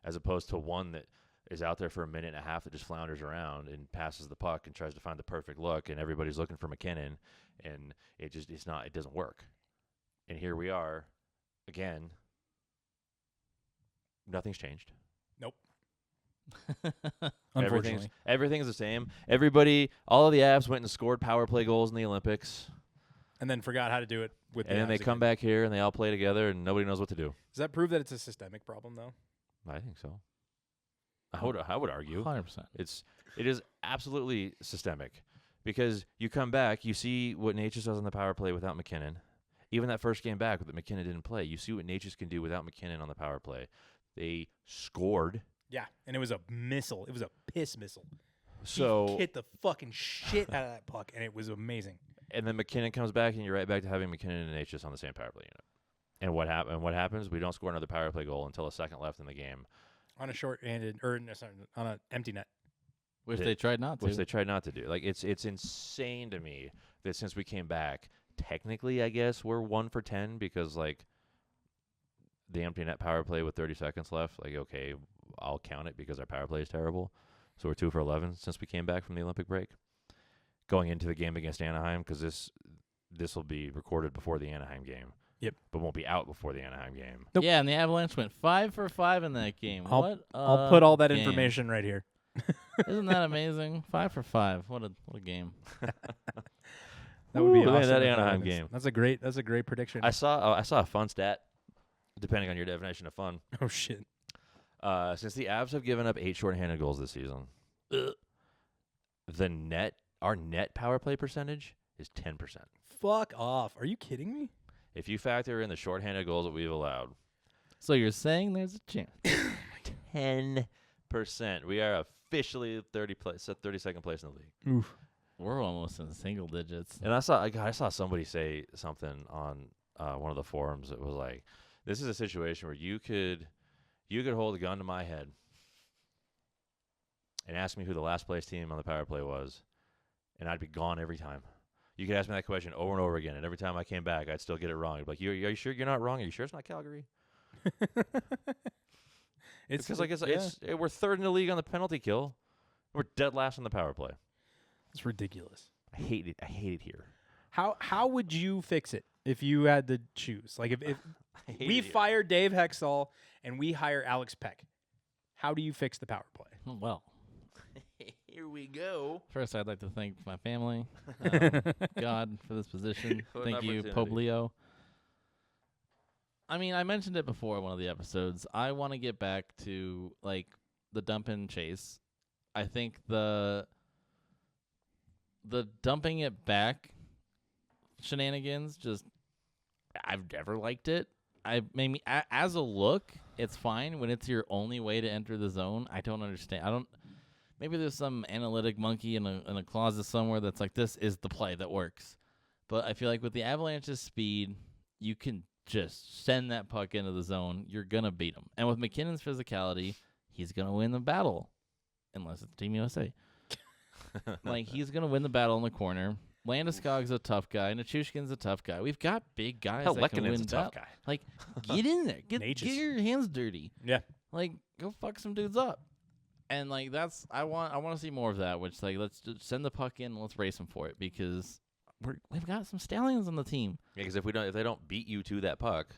as opposed to one that is out there for a minute and a half that just flounders around and passes the puck and tries to find the perfect look, and everybody's looking for McKinnon, and it doesn't work. And here we are, again. Nothing's changed. Nope. Unfortunately. Everything's the same. All of the Avs went and scored power play goals in the Olympics. And then forgot how to do it with the And then they come back here and they all play together and nobody knows what to do. Does that prove that it's a systemic problem, though? I think so. I would argue 100%. It is absolutely systemic, because you come back, you see what Natchez does on the power play without McKinnon. Even that first game back that McKinnon didn't play, you see what Natchez can do without McKinnon on the power play. They scored. Yeah, and it was a missile. It was a piss missile. So he hit the fucking shit out of that puck, and it was amazing. And then McKinnon comes back, and you're right back to having McKinnon and Natchez on the same power play unit. And what happens? We don't score another power play goal until a second left in the game. On a short-handed, or no, sorry, on an empty net. Which they tried not to do. Like, it's insane to me that since we came back, technically, I guess, we're 1 for 10 because, like, the empty net power play with 30 seconds left, like, okay, I'll count it because our power play is terrible. So we're 2 for 11 since we came back from the Olympic break. Going into the game against Anaheim, because this will be recorded before the Anaheim game. Yep. But won't be out before the Anaheim game. Nope. Yeah, and the Avalanche went 5 for 5 in that game. I'll put all that game. information right here. Isn't that amazing? 5 for 5. What a game. That would be awesome. That Anaheim game. That's a great prediction. I saw a fun stat, depending on your definition of fun. Oh shit. Since the Avs have given up 8 shorthanded goals this season, our net power play percentage is 10%. Fuck off. Are you kidding me? If you factor in the shorthanded goals that we've allowed. So you're saying there's a chance. 10%. We are officially 32nd place in the league. Oof. We're almost in single digits. And I saw somebody say something on one of the forums that was like, this is a situation where you could hold a gun to my head and ask me who the last place team on the power play was, and I'd be gone every time. You could ask me that question over and over again, and every time I came back, I'd still get it wrong. I'd be like, are you sure you're not wrong? Are you sure it's not Calgary? Because we're third in the league on the penalty kill. We're dead last on the power play. It's ridiculous. I hate it here. How would you fix it if you had to choose? Like if we fire Dave Hexall and we hire Alex Peck, how do you fix the power play? Well, here we go. First, I'd like to thank my family, God, for this position. Thank you, Pope Leo. I mean, I mentioned it before in one of the episodes. I want to get back to, like, the dump and chase. I think the dumping it back shenanigans, I've never liked it. As a look, it's fine. When it's your only way to enter the zone, I don't understand. Maybe there's some analytic monkey in a closet somewhere that's like, this is the play that works. But I feel like with the Avalanche's speed, you can just send that puck into the zone. You're going to beat them. And with McKinnon's physicality, he's going to win the battle. Unless it's Team USA. Like, he's going to win the battle in the corner. Landeskog's a tough guy. Nichushkin's a tough guy. We've got big guys that can win a tough guy. Like, get in there. Get your hands dirty. Yeah. Like, go fuck some dudes up. And, like, I want to see more of that, which, like, let's just send the puck in and let's race them for it, because we've got some stallions on the team. Yeah, because if they don't beat you to that puck,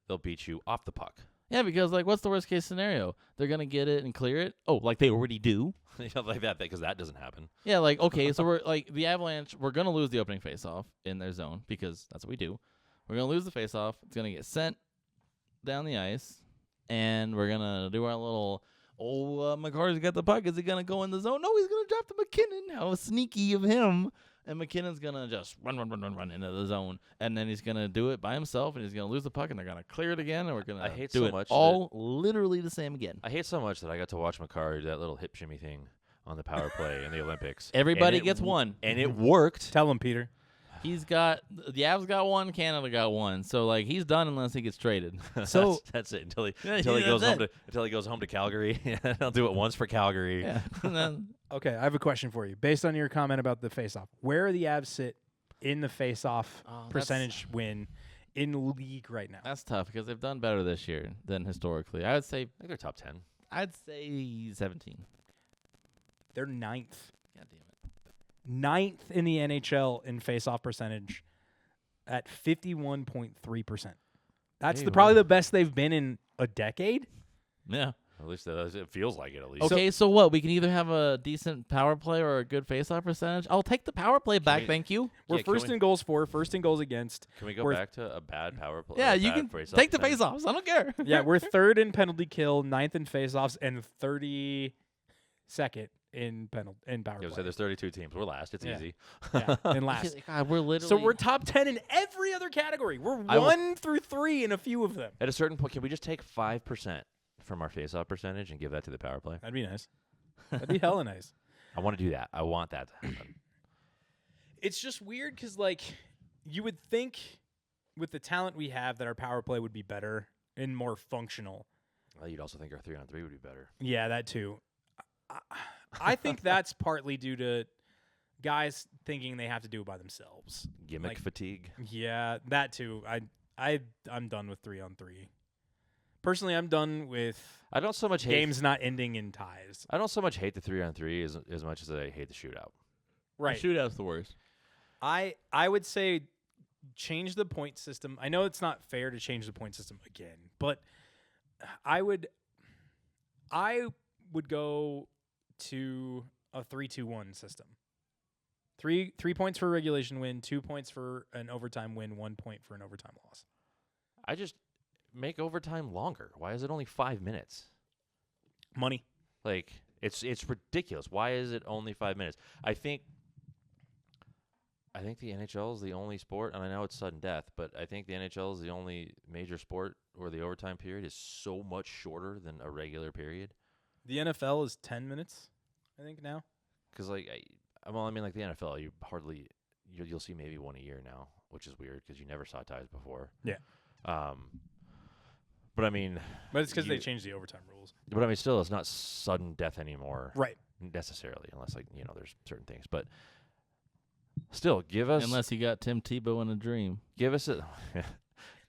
they'll beat you off the puck. Yeah, because, like, what's the worst case scenario? They're going to get it and clear it? Oh, like they already do? Like that, because that doesn't happen. Yeah, like, okay, so we're, like, the Avalanche, we're going to lose the opening faceoff in their zone, because that's what we do. We're going to lose the faceoff. It's going to get sent down the ice, and we're going to do our little, McCarr's got the puck. Is he going to go in the zone? No, he's going to drop to McKinnon. How sneaky of him. And McKinnon's going to just run into the zone. And then he's going to do it by himself, and he's going to lose the puck, and they're going to clear it again, and we're going to do it all literally the same again. I hate so much that I got to watch McCarr do that little hip shimmy thing on the power play in the Olympics. Everybody gets one. And it worked. Tell him, Peter. He's got the Avs got one, Canada got one. So like he's done unless he gets traded. So that's it until he goes home to Calgary. I'll do it once for Calgary. Yeah. And then, okay, I have a question for you. Based on your comment about the face-off, where are the Avs sit in the face-off percentage win in league right now? that's tough because they've done better this year than historically. I would say I think they're top 10. I'd say 17. They're ninth. God damn it. Ninth in the NHL in face-off percentage at 51.3%. That's probably the best they've been in a decade. Yeah. At least it feels like it. At least. Okay, so what? We can either have a decent power play or a good face-off percentage. I'll take the power play back. Thank you. We're first in goals for, first in goals against. Can we go back to a bad power play? Yeah, you can take the face-offs. I don't care. Yeah, we're third in penalty kill, ninth in face-offs, and 32nd in power play. So there's 32 teams. We're last. It's easy. Yeah, and last. God, we're literally. So we're top 10 in every other category. We're 1 through 3 in a few of them. At a certain point, can we just take 5% from our face-off percentage and give that to the power play? That'd be nice. That'd be hella nice. I want to do that. I want that to happen. It's just weird because, like, you would think with the talent we have that our power play would be better and more functional. Well, you'd also think our 3-on-3 would be better. Yeah, that too. I think that's partly due to guys thinking they have to do it by themselves. Gimmick fatigue. Yeah, that too. I'm done with 3-on-3. Personally, I'm done with I don't so much hate games not ending in ties. I don't so much hate the 3-on-3 as much as I hate the shootout. Right. The shootout's the worst. I would say change the point system. I know it's not fair to change the point system again, but I would go to a 3-2-1 system. 3 points for a regulation win, 2 points for an overtime win, 1 point for an overtime loss. I just make overtime longer. Why is it only 5 minutes? Money. Like it's ridiculous. Why is it only 5 minutes? I think the NHL is the only sport, and I know it's sudden death, but I think the NHL is the only major sport where the overtime period is so much shorter than a regular period. The NFL is 10 minutes, I think, now. Because, like, the NFL, you'll see maybe one a year now, which is weird because you never saw ties before. Yeah. But I mean, but it's because they changed the overtime rules. But I mean, still, it's not sudden death anymore, right? Necessarily, unless there's certain things. But still, give us unless you got Tim Tebow in a dream. Give us a.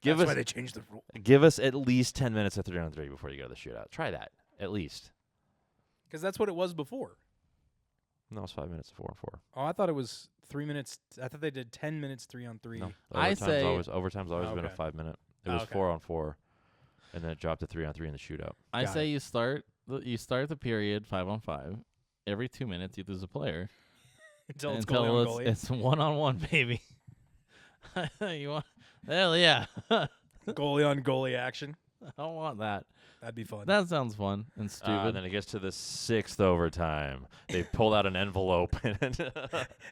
That's why they changed the rule. Give us at least 10 minutes at 3-on-3 before you go to the shootout. Try that at least. Because that's what it was before. No, it's 5 minutes of 4-on-4. Oh, I thought it was 3 minutes. I thought they did 10 minutes 3-on-3. No, overtime's always been a 5 minute. It was 4-on-4, and then it dropped to 3-on-3 in the shootout. I say you start the period 5-on-5. Every 2 minutes you lose a player until it's goalie on goalie. It's 1-on-1, baby. You want? Hell yeah. Goalie on goalie action. I don't want that. That'd be fun. That sounds fun and stupid. And then it gets to the 6th overtime. They pull out an envelope. And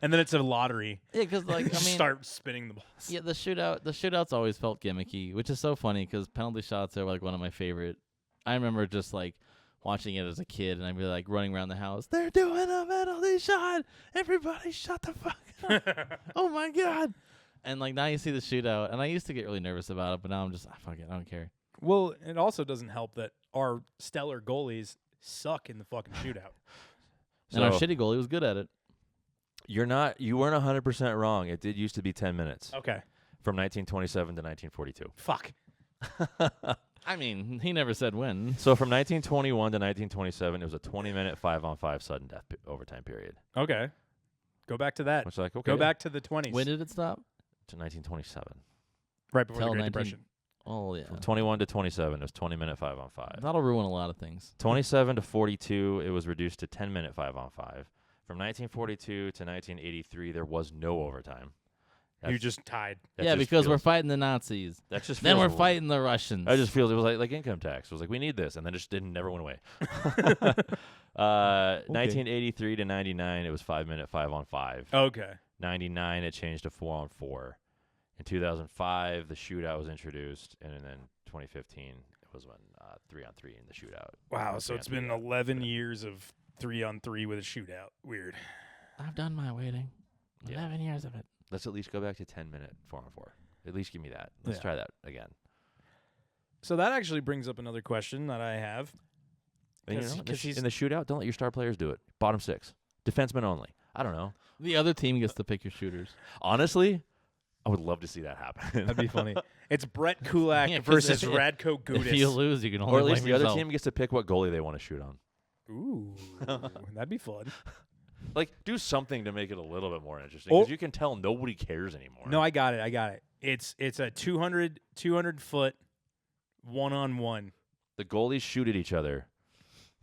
then it's a lottery. Yeah, because start spinning the balls. Yeah, the shootouts always felt gimmicky, which is so funny because penalty shots are like one of my favorite. I remember just like watching it as a kid, and I'd be like running around the house. They're doing a penalty shot. Everybody shut the fuck up. Oh my God. And like now you see the shootout, and I used to get really nervous about it, but now I'm just fuck it, I don't care. Well, it also doesn't help that our stellar goalies suck in the fucking shootout. And our shitty goalie was good at it. You weren't 100% wrong. It did used to be 10 minutes. Okay. From 1927 to 1942. Fuck. I mean, he never said when. So from 1921 to 1927, it was a 20-minute 5-on-5 sudden death overtime period. Okay. Go back to that. Which, like, okay. Go back to the 20s. When did it stop? To 1927. Right before the Great Depression. Oh, yeah. From 21 to 27, it was 20-minute 5-on-5. That'll ruin a lot of things. 27 to 42, it was reduced to 10-minute 5-on-5. From 1942 to 1983, there was no overtime. You just tied. Yeah, because we're fighting the Nazis. That just then we're fighting the Russians. I just feel it was like income tax. It was like, we need this, and then it just never went away. 1983 to 99, it was 5-minute 5-on-5. Okay. 99, it changed to 4-on-4. In 2005, the shootout was introduced, and then 2015, it was when 3-on-3 in the shootout. Wow, so it's been 11 years of 3-on-3 with a shootout. Weird. I've done my waiting. 11 years of it. Let's at least go back to 10-minute 4-on-4. At least give me that. Let's try that again. So that actually brings up another question that I have. Because in the shootout, don't let your star players do it. Bottom 6. Defensemen only. I don't know. The other team gets to pick your shooters. Honestly, I would love to see that happen. That'd be funny. It's Brett Kulak versus Radko Gudas. If you lose, you can only or at least the yourself. other team gets to pick what goalie they want to shoot on. Ooh, that'd be fun. Like, do something to make it a little bit more interesting. Because you can tell nobody cares anymore. No, I got it. It's a 200 foot 1-on-1. The goalies shoot at each other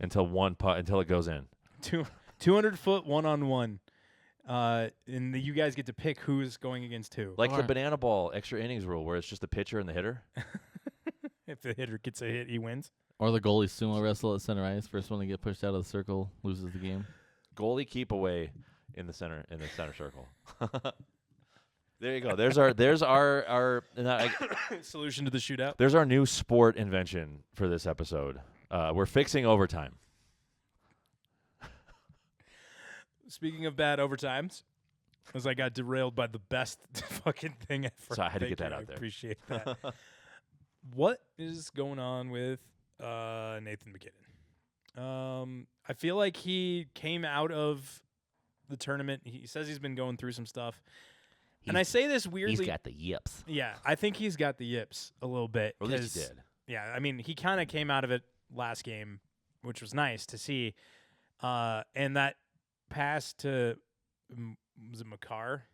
until it goes in. 200 foot 1-on-1. And you guys get to pick who's going against who. Like the banana ball extra innings rule, where it's just the pitcher and the hitter. If the hitter gets a hit, he wins. Or the goalie sumo wrestle at center ice. First one to get pushed out of the circle loses the game. Goalie keep away in the center circle. There you go. There's our solution to the shootout. There's our new sport invention for this episode. We're fixing overtime. Speaking of bad overtimes, as I got derailed by the best fucking thing ever. So I had to get that out there. I appreciate that. What is going on with Nathan MacKinnon? I feel like he came out of the tournament. He says he's been going through some stuff. And I say this weirdly. He's got the yips. Yeah, I think he's got the yips a little bit. Or at least he did. Yeah, I mean, he kind of came out of it last game, which was nice to see. And that pass to, was it Makar?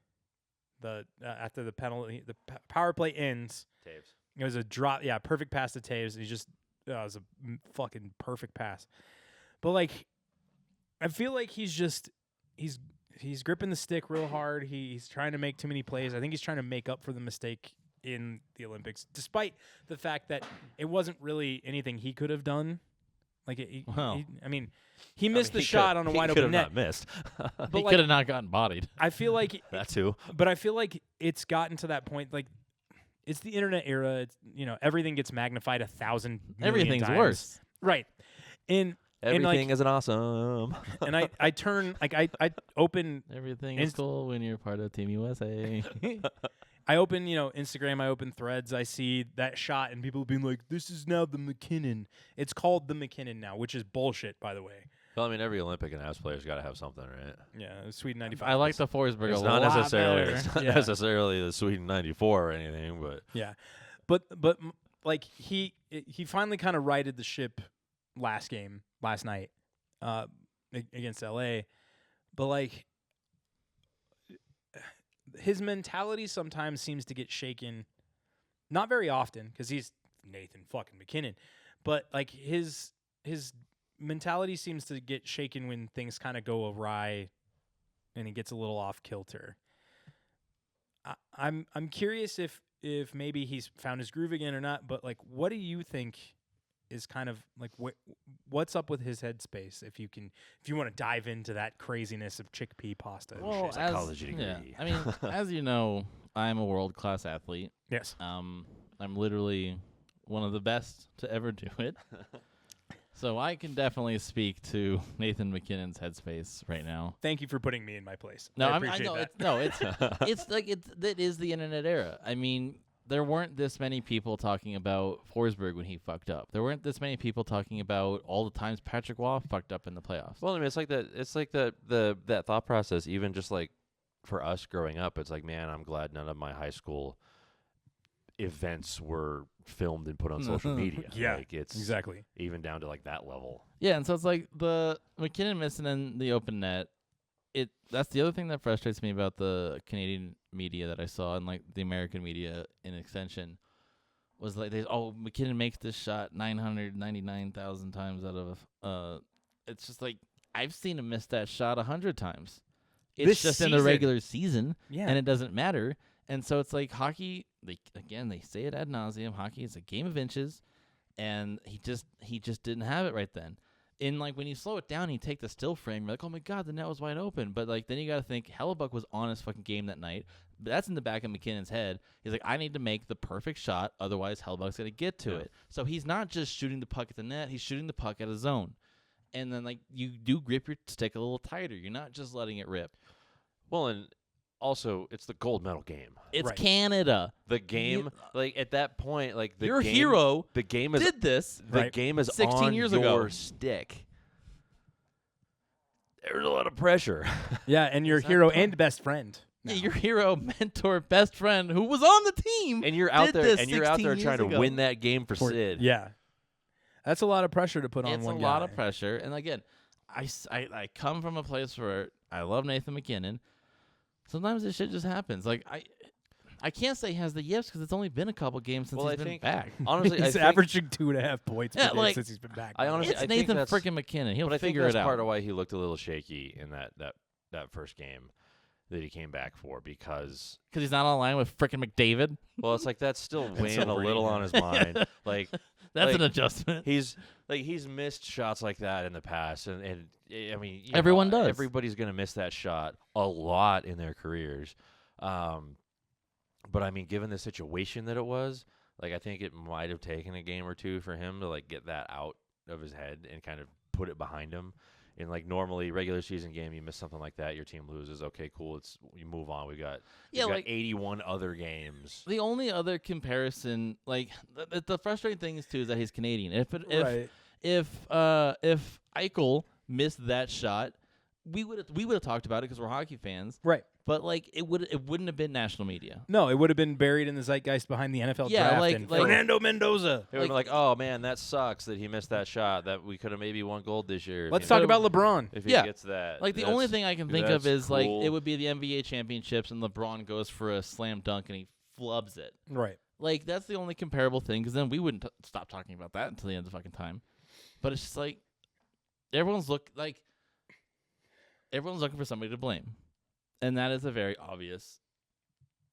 After the penalty, the power play ends. Taves. It was a drop. Yeah, perfect pass to Taves. He just, it was a fucking perfect pass. But, like, I feel like he's gripping the stick real hard. He's trying to make too many plays. I think he's trying to make up for the mistake in the Olympics, despite the fact that it wasn't really anything he could have done. Like, he missed the shot on a wide open net. He could have not missed. But he could have not gotten bodied. I feel like that too. But I feel like it's gotten to that point. Like, it's the internet era. It's, everything gets magnified 1,000 million Everything's times. worse. Right. Everything isn't awesome. And I turn, like, I open. Everything is cool when you're part of Team USA. I open, Instagram, I open Threads, I see that shot, and people being like, this is now the MacKinnon. It's called the MacKinnon now, which is bullshit, by the way. Well, I mean, every Olympic and Avs player's got to have something, right? Yeah, Sweden 95. I like the Forsberg It's a not lot necessarily better. it's not necessarily the Sweden 94 or anything, but yeah, but like he finally kind of righted the ship last night against LA, but like his mentality sometimes seems to get shaken, not very often because he's Nathan fucking MacKinnon, but like his mentality seems to get shaken when things kind of go awry and he gets a little off kilter. I'm curious if maybe he's found his groove again or not, but like what do you think is kind of like what's up with his headspace if you want to dive into that craziness of chickpea pasta? Well, psychology degree. Yeah, I mean, as you know, I'm a world-class athlete. Yes. I'm literally one of the best to ever do it. So I can definitely speak to Nathan MacKinnon's headspace right now. Thank you for putting me in my place. No, I I appreciate know that. it's like that is the internet era. I mean, there weren't this many people talking about Forsberg when he fucked up. There weren't this many people talking about all the times Patrick Waugh fucked up in the playoffs. Well, I mean, it's like that thought process. Even just like for us growing up, it's like, man, I'm glad none of my high school events were filmed and put on social media. Yeah, like it's exactly even down to like that level. Yeah, and so it's like the MacKinnon missing in the open net. That's the other thing that frustrates me about the Canadian media that I saw and like the American media in extension was like MacKinnon makes this shot 999,000 times out of it's just like I've seen him miss that shot 100 times. It's this just season. In the regular season, Yeah. and it doesn't matter. And so it's like hockey. They say it ad nauseum. Hockey is a game of inches, and he just didn't have it right then. And like when you slow it down, you take the still frame. You're like, oh my god, the net was wide open. But like then you got to think Hellebuck was on his fucking game that night. But that's in the back of MacKinnon's head. He's like, I need to make the perfect shot, otherwise Hellebuck's gonna get to it. So he's not just shooting the puck at the net. He's shooting the puck at a zone. And then like you do grip your stick a little tighter. You're not just letting it rip. Well, and also, it's the gold medal game. It's Right. Canada. The game, like at that point, like the Your game, hero the game is did this. the game is 16 on years your ago. stick. There's a lot of pressure. Yeah, and your hero and best friend. Yeah, your hero, mentor, best friend, who was on the team, And you're out did there, this and you're out 16 there years trying to ago. win that game for Sid. Yeah. That's a lot of pressure to put on It's one a guy. lot of pressure. And again, I come from a place where I love Nathan McKinnon. Sometimes this shit just happens. Like I can't say he has the yips because it's only been a couple games since Well, he's I been think- back. Honestly, I He's think, averaging 2.5 points Yeah, per game like, since he's been back. I honestly- It's I think Nathan that's- freaking McKinnon. He'll but I think figure that's it out. part of why he looked a little shaky in that first game that he came back for because Because he's not online with freaking McDavid. well, it's like that's still weighing a Silverine, little yeah. on his mind. Like That's Like, an adjustment. he's missed shots like that in the past, and I mean you Everyone know, does. Everybody's gonna miss that shot a lot in their careers. But I mean, given the situation that it was, like I think it might have taken a game or two for him to like get that out of his head and kind of put it behind him. And like normally, regular season game, you miss something like that, your team loses. Okay, cool. You move on. We've got 81 other games. The only other comparison, like the frustrating thing is too, is that he's Canadian. Right. If Eichel missed that shot, we would have talked about it because we're hockey fans. Right. But like it wouldn't have been national media. No, it would have been buried in the zeitgeist behind the NFL Yeah, draft. like- and like- Fernando Mendoza. They would be like, "Oh man, that sucks that he missed that shot. That we could have maybe won gold this year." Let's talk about LeBron. if he Yeah. gets that. Like the only That's- thing I can think of that's is like cool. it would be the NBA championships and LeBron goes for a slam dunk and he flubs it. Right. Like that's the only comparable thing because then we wouldn't stop talking about that until the end of the fucking time. But it's just like everyone's looking for somebody to blame, and that is a very obvious.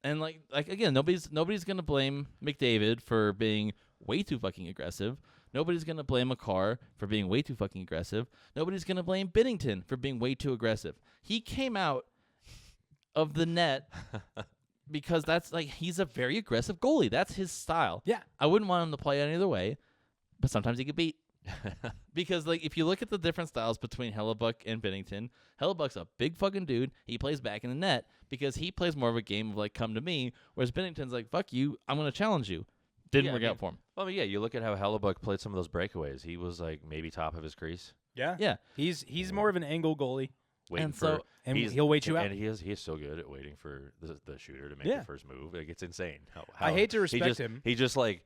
And like again, nobody's gonna blame McDavid for being way too fucking aggressive. Nobody's gonna blame McCarr for being way too fucking aggressive. Nobody's gonna blame Binnington for being way too aggressive. He came out of the net because that's like he's a very aggressive goalie. That's his style. Yeah. I wouldn't want him to play any other way, but sometimes he get beat. Because like if you look at the different styles between Hellebuck and Binnington, Hellebuck's a big fucking dude. He plays back in the net because he plays more of a game of like come to me, whereas Binnington's like fuck you, I'm gonna challenge you. Didn't Yeah, work I mean, out for him. Well, I mean, yeah, you look at how Hellebuck played some of those breakaways. He was like maybe top of his crease, Yeah. Yeah, He's more of an angle goalie, waiting And for. so- and he's- he'll wait you out. And he is so good at waiting for the shooter to make Yeah. the first move. Like it's insane. I hate to he respect just, him. He just like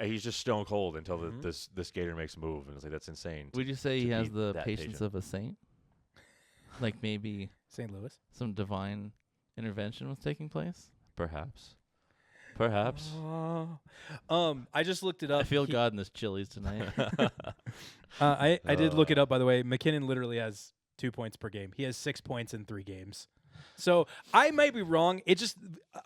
he's just stone cold until Mhm. the skater makes a move, and it's like that's insane. would you say to he has be the that patience patient. of a saint? Like maybe St. Louis. some divine intervention was taking place? Perhaps. I just looked it up. I feel He- God in this Chili's tonight. I did look it up, by the way. McKinnon literally has 2 points per game. He has 6 points in 3 games. So I might be wrong. It just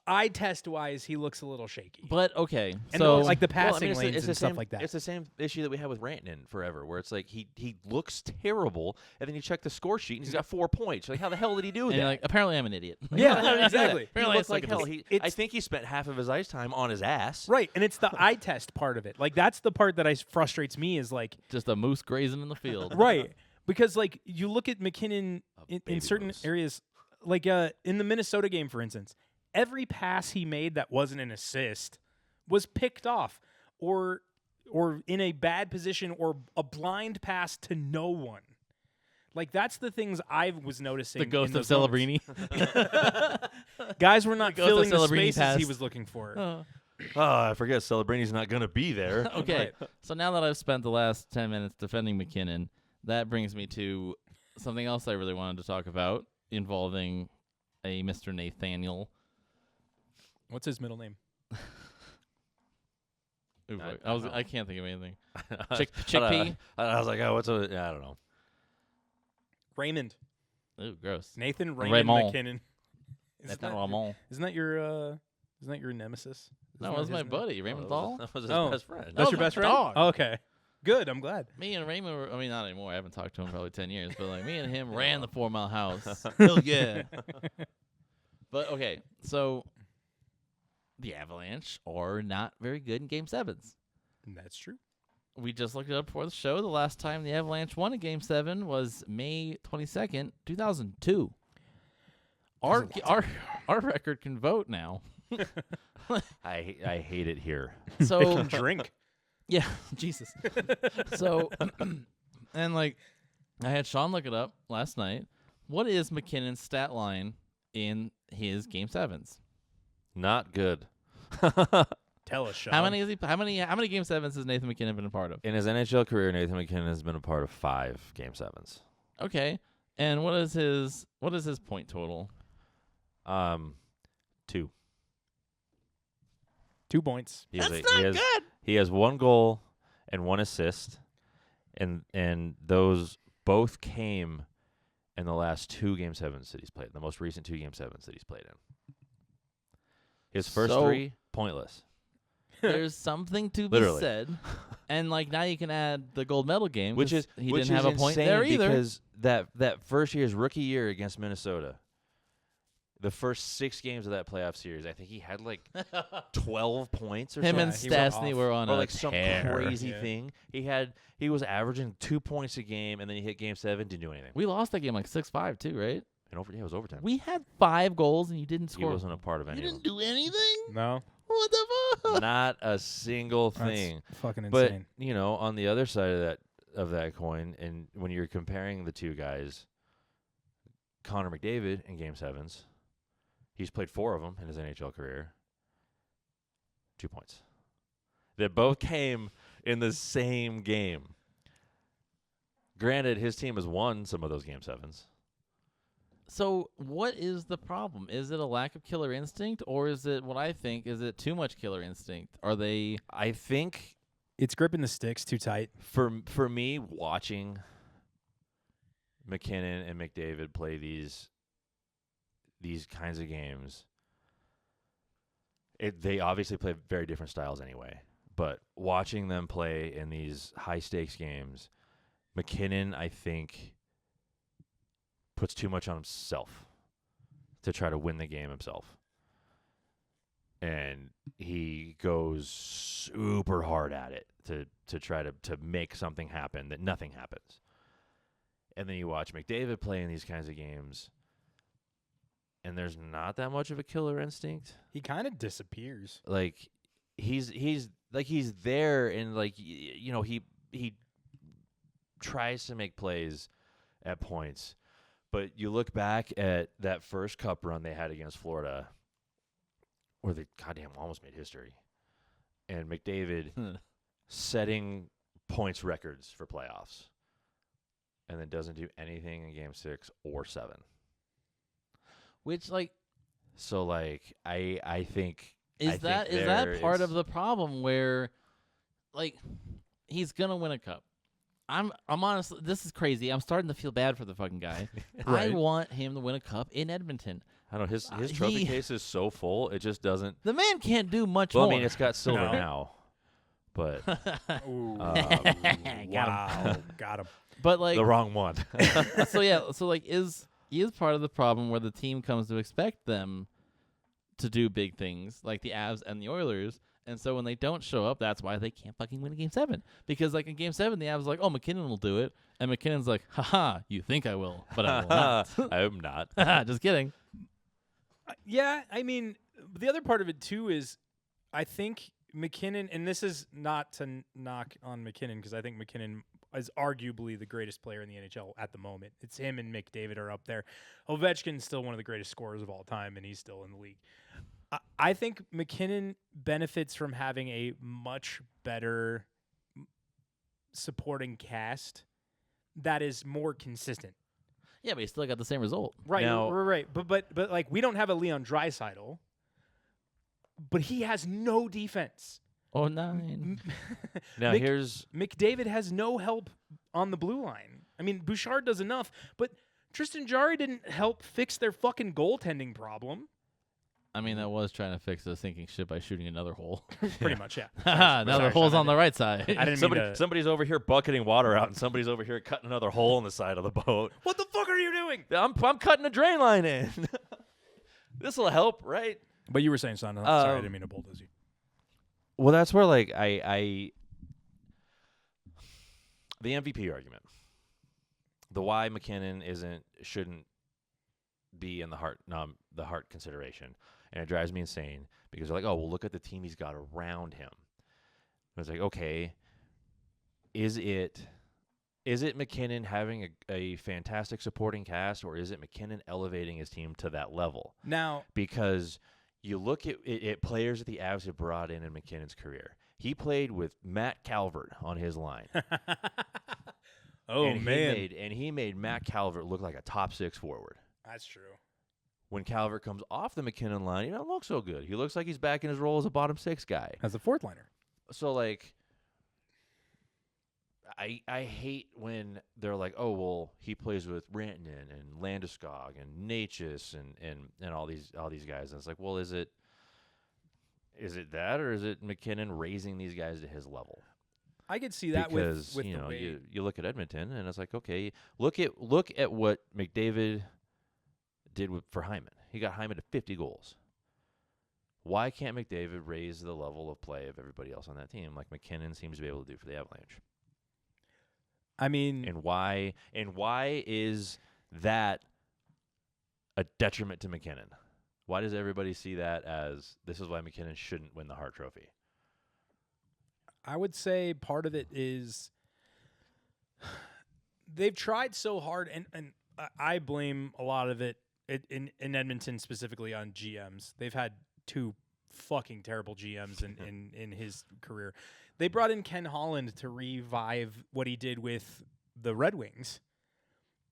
eye test wise, he looks a little shaky. But okay, And so like the Well, I passing mean, lanes it's the and same, stuff like that. It's the same issue that we had with Rantanen forever, where it's like he looks terrible, and then you check the score sheet, and he's got 4 points. Like, how the hell did he do and that? you're like apparently I'm an idiot. Yeah, How did he do that? exactly. He Apparently I looked suck like at hell. this. I think he spent half of his ice time on his ass. Right, and it's the eye test part of it. Like that's the part that frustrates me is like Just a moose grazing in the field. right because like you look at McKinnon A in baby certain moose. areas, like in the Minnesota game, for instance, every pass he made that wasn't an assist was picked off or in a bad position or a blind pass to no one. Like that's the things I was noticing. The ghost in of those moments. Celebrini. Guys were not The ghost of filling the Celebrini spaces he pass. was looking for. Oh. Oh, I forget. Celebrini's not going to be there. Okay, so now that I've spent the last 10 minutes defending McKinnon, that brings me to something else I really wanted to talk about involving a Mr. Nathaniel. What's his middle name? Ooh, I I don't know. I can't think of anything. I Chickpea? was like, oh, what's a? Yeah, I don't know. Raymond. Ooh, gross. Nathan Raymond Raymond. McKinnon. Nathan Ramon. Isn't that your nemesis? That was my buddy, Raymond Dahl. That was his Oh. best friend. That's Oh, your best my friend? dog. Oh, okay. Good, I'm glad. Me and Raymond were, I mean, not anymore. I haven't talked to him probably 10 years, but like me and him ran the 4 Mile House. Hell yeah. But okay, so the Avalanche are not very good in Game 7s. That's true. We just looked it up before the show. The last time the Avalanche won a Game 7 was May 22nd, 2002. Our record can vote now. I hate it here. So Drink. yeah, Jesus. So and like I had Sean look it up last night. What is McKinnon's stat line in his Game 7s? Not good. Tell us, Sean. How many Game 7s has Nathan McKinnon been a part of? In his NHL career, Nathan McKinnon has been a part of 5 Game 7s. Okay. And what is his point total? 2. 2 points. Good. He has 1 goal and 1 assist, and those both came in the last 2 Game 7s that he's played. The most recent 2 Game 7s that he's played in. His first 3 pointless. There's something to be Literally. said, and like now you can add the gold medal game, Which he is didn't have a point insane there either. because that first year, his rookie year against Minnesota, the first 6 games of that playoff series, I think he had like 12 points or Him something. and Stastny were on or a like some tear. crazy thing. He was averaging 2 points a game, and then he hit Game 7, didn't do anything. We lost that game like 6-5 too, right? And it was overtime. We had 5 goals and you didn't He score. wasn't a part of any You of them. didn't do anything. No. What the fuck? Not a single thing. That's fucking But insane. on the other side of that coin, and when you're comparing the 2 guys, Connor McDavid in Game 7s, he's played 4 of them in his NHL career. 2 points. They both came in the same game. Granted, his team has won some of those Game 7s. So what is the problem? Is it a lack of killer instinct, or is it what I think? Is it too much killer instinct? Are they? I think It's gripping the sticks too tight. for me, watching McKinnon and McDavid play these kinds of games, they obviously play very different styles anyway. But watching them play in these high stakes games, McKinnon, I think, puts too much on himself to try to win the game himself. And he goes super hard at it to try to make something happen that nothing happens. And then you watch McDavid play in these kinds of games, and there's not that much of a killer instinct. He kind of disappears. Like he's there, and like he tries to make plays at points. But you look back at that first cup run they had against Florida, where they goddamn almost made history, and McDavid setting points records for playoffs, and then doesn't do anything in Game 6 or 7. Which like So like I think is that part of the problem where like he's gonna win a cup? I'm honestly, this is crazy. I'm starting to feel bad for the fucking guy. Right. I want him to win a cup in Edmonton. I don't know, his trophy case is so full, it just doesn't. The man can't do much Well, more. I mean, it's got silver No. now, but Ooh. Got him. Got him. But like the wrong one. so like is part of the problem where the team comes to expect them to do big things like the Avs and the Oilers. And so when they don't show up, that's why they can't fucking win a Game 7. Because like in Game 7, the Avs like, oh, McKinnon will do it. And McKinnon's like, haha, you think I will, but I will not. I am not. Just kidding. Yeah, I mean, the other part of it, too, is I think McKinnon, and this is not to knock on McKinnon, because I think McKinnon is arguably the greatest player in the NHL at the moment. It's him and McDavid are up there. Ovechkin's still one of the greatest scorers of all time, and he's still in the league. I think McKinnon benefits from having a much better supporting cast that is more consistent. Yeah, but he still got the same result. Right, Now- right. But like we don't have a Leon Draisaitl, but he has no defense. Oh, 9. Now here's McDavid has no help on the blue line. I mean, Bouchard does enough, but Tristan Jarry didn't help fix their fucking goaltending problem. I mean, that was trying to fix the sinking ship by shooting another hole. Pretty much, yeah. Now the Sorry, hole's Sean, on the right side. I didn't mean to. somebody's over here bucketing water out, and somebody's over here cutting another hole in the side of the boat. What the fuck are you doing? I'm cutting a drain line in. This will help, right? But you were saying something. Sorry, I didn't mean to bulldoze you. Well, that's where like I the MVP argument, the why McKinnon shouldn't be in the Hart consideration, and it drives me insane because they're like, oh, well, look at the team he's got around him. And it's like, okay, is it McKinnon having a fantastic supporting cast, or is it McKinnon elevating his team to that level? Now, because you look at players that the Avs have brought in McKinnon's career. He played with Matt Calvert on his line. He made Matt Calvert look like a top 6 forward. That's true. When Calvert comes off the McKinnon line, he don't look so good. He looks like he's back in his role as a bottom 6 guy. As a fourth liner. So, like, I hate when they're like, oh, well, he plays with Rantanen and Landeskog and Natchez and all these guys. And it's like, well, is it that, or is it McKinnon raising these guys to his level? I could see that because with you know, the way you look at Edmonton and it's like, okay, look at what McDavid did for Hyman. He got Hyman to 50 goals. Why can't McDavid raise the level of play of everybody else on that team like McKinnon seems to be able to do for the Avalanche? I mean, and why is that a detriment to McKinnon? Why does everybody see that as this is why McKinnon shouldn't win the Hart Trophy? I would say part of it is they've tried so hard, and I blame a lot of it in Edmonton specifically on GMs. They've had 2 fucking terrible GMs in his career. They brought in Ken Holland to revive what he did with the Red Wings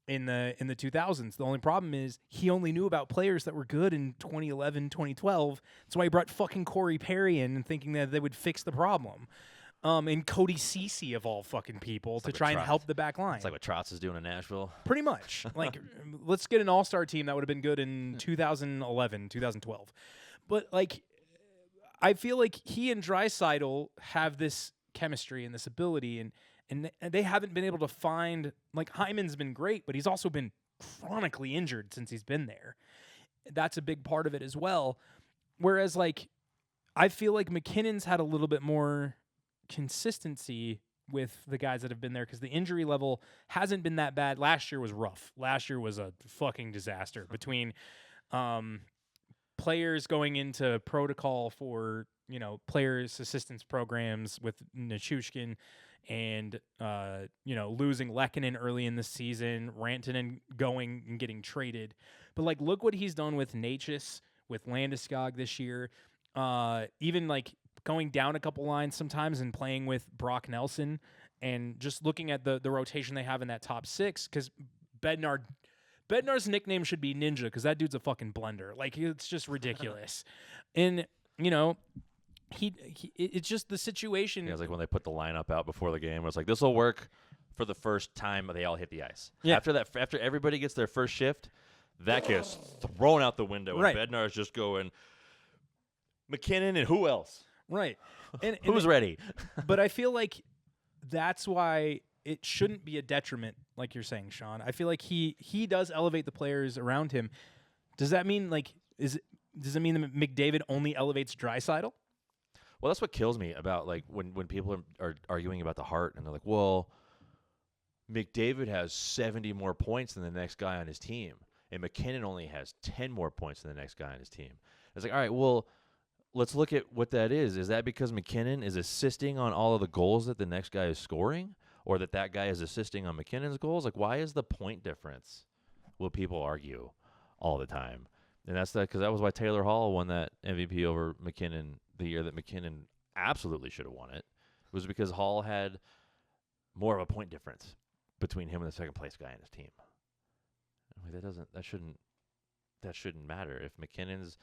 in the 2000s. The only problem is he only knew about players that were good in 2011, 2012. That's why he brought fucking Corey Perry in and thinking that they would fix the problem. And Cody Ceci of all fucking people to try and help the back line. It's like what Trotz is doing in Nashville. Pretty much. Like, let's get an all-star team that would have been good in 2011, 2012. But, like, I feel like he and Draisaitl have this chemistry and this ability, and they haven't been able to find, like, Hyman's been great, but he's also been chronically injured since he's been there. That's a big part of it as well. Whereas, like, I feel like McKinnon's had a little bit more consistency with the guys that have been there because the injury level hasn't been that bad. Last year was rough. Last year was a fucking disaster between players going into protocol for, you know, players assistance programs with Nichushkin and, you know, losing Lehkonen early in the season, Rantanen going and getting traded. But, like, look what he's done with Natchez, with Landeskog this year. Even, like, going down a couple lines sometimes and playing with Brock Nelson and just looking at the rotation they have in that top 6 because Bednar's nickname should be Ninja because that dude's a fucking blender. Like, it's just ridiculous. And, you know, it's just the situation. Yeah, it's like when they put the lineup out before the game. It's like, this will work for the first time they all hit the ice. Yeah. After everybody gets their first shift, that gets thrown out the window. Right. And Bednar's just going, McKinnon and who else? Right. And who's ready? But I feel like that's why it shouldn't be a detriment, like you're saying, Sean. I feel like he does elevate the players around him. Does that mean, like, does it mean that McDavid only elevates Draisaitl? Well, that's what kills me about, like, when people are arguing about the Hart and they're like, well, McDavid has 70 more points than the next guy on his team, and McKinnon only has 10 more points than the next guy on his team. It's like, all right, well, let's look at what that is. Is that because McKinnon is assisting on all of the goals that the next guy is scoring, or that guy is assisting on McKinnon's goals? Like, why is the point difference what people argue all the time? And that's because that was why Taylor Hall won that MVP over McKinnon the year that McKinnon absolutely should have won it. It was because Hall had more of a point difference between him and the second place guy on his team. I mean, that shouldn't matter. If McKinnon's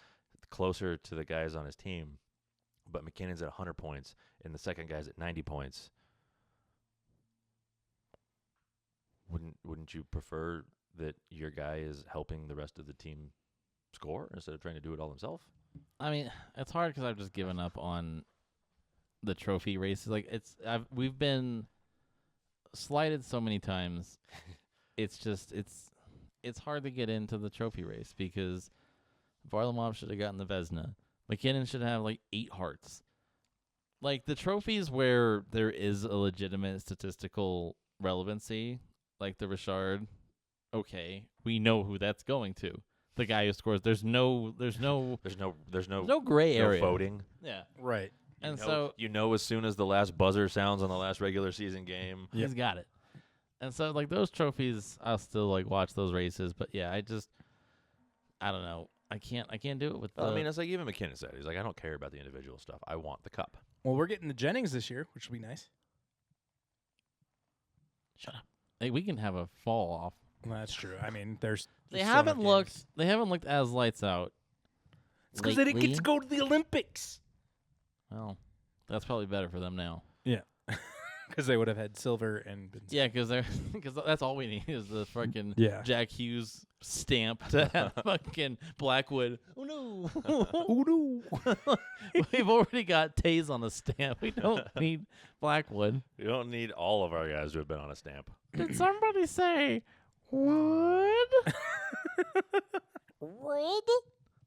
closer to the guys on his team, but McKinnon's at 100 points and the second guy's at 90 points, wouldn't you prefer that your guy is helping the rest of the team score instead of trying to do it all himself? I mean, it's hard because I've just given up on the trophy races. Like, we've been slighted so many times. It's just it's hard to get into the trophy race because Varlamov should have gotten the Vezina. McKinnon should have like 8 Hearts. Like, the trophies where there is a legitimate statistical relevancy, like the Richard, okay, we know who that's going to. the guy who scores. There's no There's no gray no area. voting. Yeah. Right. And as soon as the last buzzer sounds on the last regular season game, he's got it. And so like those trophies, I'll still like watch those races. But yeah, I don't know. I can't do it with. I mean, it's like even McKinnon said, he's like, I don't care about the individual stuff. I want the cup. Well, we're getting the Jennings this year, which will be nice. Shut up. Hey, we can have a fall off. Well, that's true. I mean, They haven't looked as lights out. It's because they didn't get to go to the Olympics. Well, that's probably better for them now. Yeah, because they would have had silver and been yeah, because that's all we need is the fucking Jack Hughes stamp to have fucking Blackwood. Oh no! Oh no! We've already got Taze on the stamp. We don't need Blackwood. We don't need all of our guys to have been on a stamp. Did somebody say wood? Wood?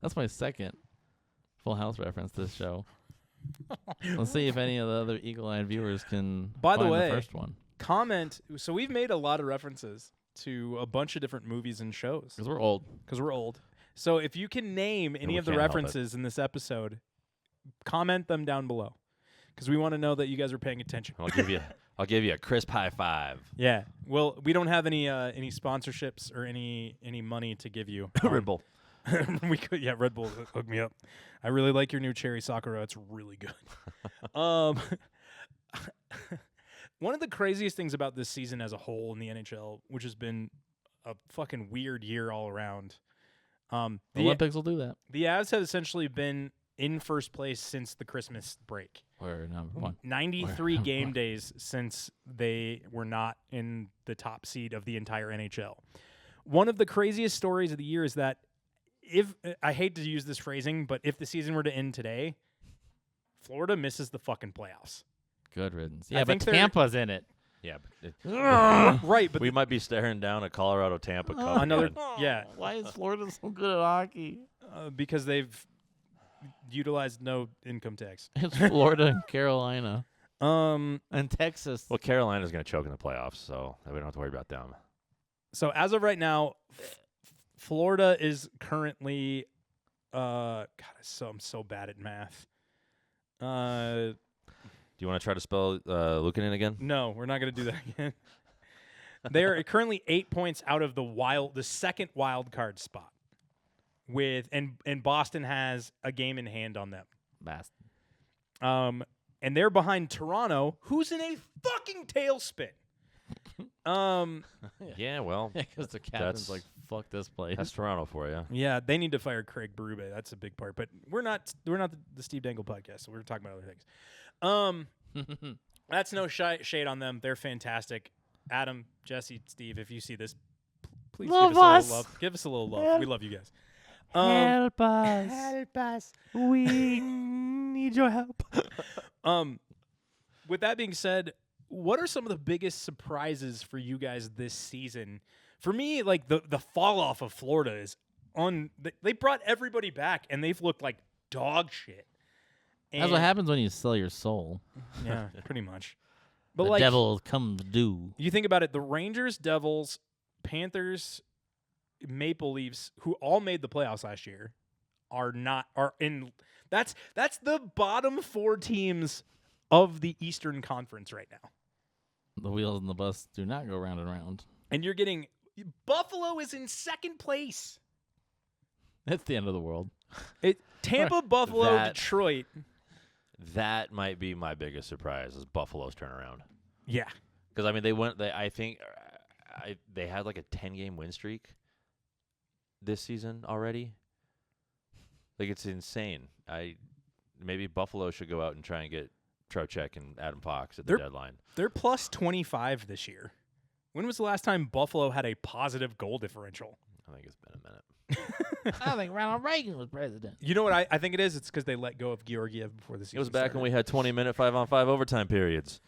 That's my second Full House reference this show. Let's see if any of the other Eagle Eye viewers can By the find way, the first one. Comment. So we've made a lot of references to a bunch of different movies and shows. Because we're old. So if you can name any of the references in this episode, comment them down below. Because we want to know that you guys are paying attention. I'll give you a crisp high five. Yeah. Well, we don't have any sponsorships or any money to give you. Red Bull. We could, Red Bull hook me up. I really like your new cherry Sakura. It's really good. One of the craziest things about this season as a whole in the NHL, which has been a fucking weird year all around. The Olympics will do that. The Avs have essentially been in first place since the Christmas break. We're number one. 93 game days since they were not in the top seed of the entire NHL. One of the craziest stories of the year is that I hate to use this phrasing, but if the season were to end today, Florida misses the fucking playoffs. Good riddance. Yeah, but Tampa's in it. Yeah. Right, but we might be staring down a Colorado Tampa Cup. Another, yeah. Why is Florida so good at hockey? Because they've utilized no income tax. It's Florida and Carolina. And Texas. Well, Carolina's going to choke in the playoffs, so we don't have to worry about them. So as of right now, Florida is currently I'm so bad at math. Do you want to try to spell Luukkonen again? No, we're not going to do that again. They are currently 8 points out of the second wild card spot. And Boston has a game in hand on them. Boston. And they're behind Toronto, who's in a fucking tailspin. Yeah, well, because the captain's like, fuck this place. That's Toronto for you. Yeah, they need to fire Craig Berube. That's a big part. But we're not the Steve Dangle podcast, so we're talking about other things. That's no shade on them. They're fantastic. Adam, Jesse, Steve, if you see this, please give us a little love. Give us a little love. Help. We love you guys. Help us. Help us. We need your help. With that being said, what are some of the biggest surprises for you guys this season? For me, like the fall off of Florida is they brought everybody back and they've looked like dog shit. And That's what happens when you sell your soul. Yeah, pretty much. But the like, devil comes due. You think about it, the Rangers, Devils, Panthers, Maple Leafs, who all made the playoffs last year, are in. That's the bottom four teams of the Eastern Conference right now. The wheels on the bus do not go round and round. And you're getting Buffalo is in second place. It's the end of the world. Tampa, Buffalo, Detroit. That might be my biggest surprise is Buffalo's turnaround. Yeah, because I mean they had like a 10-game win streak this season already. Like, it's insane. Maybe Buffalo should go out and try and get Trocheck and Adam Fox at the deadline. They're plus 25 this year. When was the last time Buffalo had a positive goal differential? I think it's been a minute. I think Ronald Reagan was president. You know what I think it is? It's because they let go of Georgiev before the season It was back started. when we had 20-minute 5-on-5 overtime periods.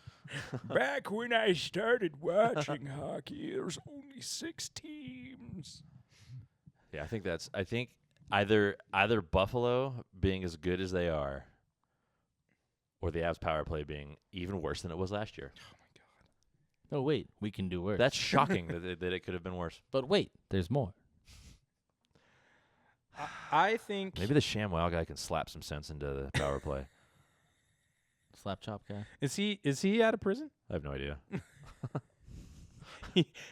Back when I started watching hockey, there was only 6 teams. Yeah, I think either Buffalo being as good as they are, or the Avs power play being even worse than it was last year. Oh my god! Oh wait, we can do worse. That's shocking that it could have been worse. But wait, there's more. I think Maybe the ShamWow guy can slap some sense into the power play. Slap chop guy. is he out of prison? I have no idea.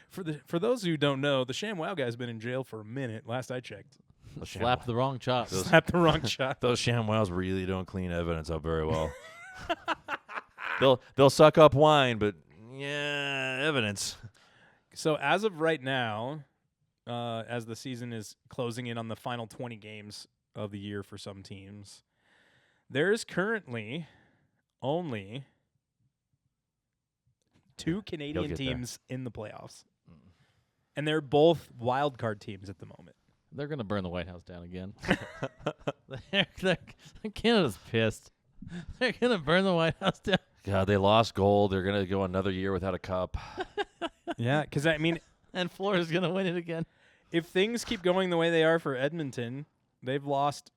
For those who don't know, the ShamWow guy's been in jail for a minute. Last I checked. Slap the wrong chop. Slap the wrong shot. Those ShamWows really don't clean evidence up very well. They'll suck up wine, but yeah, evidence. So as of right now, as the season is closing in on the final 20 games of the year for some teams, there's currently only 2 Canadian teams in the playoffs. And they're both wildcard teams at the moment. They're going to burn the White House down again. Canada's pissed. They're going to burn the White House down. God, they lost gold. They're going to go another year without a cup. Yeah, because, I mean, and Florida's going to win it again. If things keep going the way they are for Edmonton, they've lost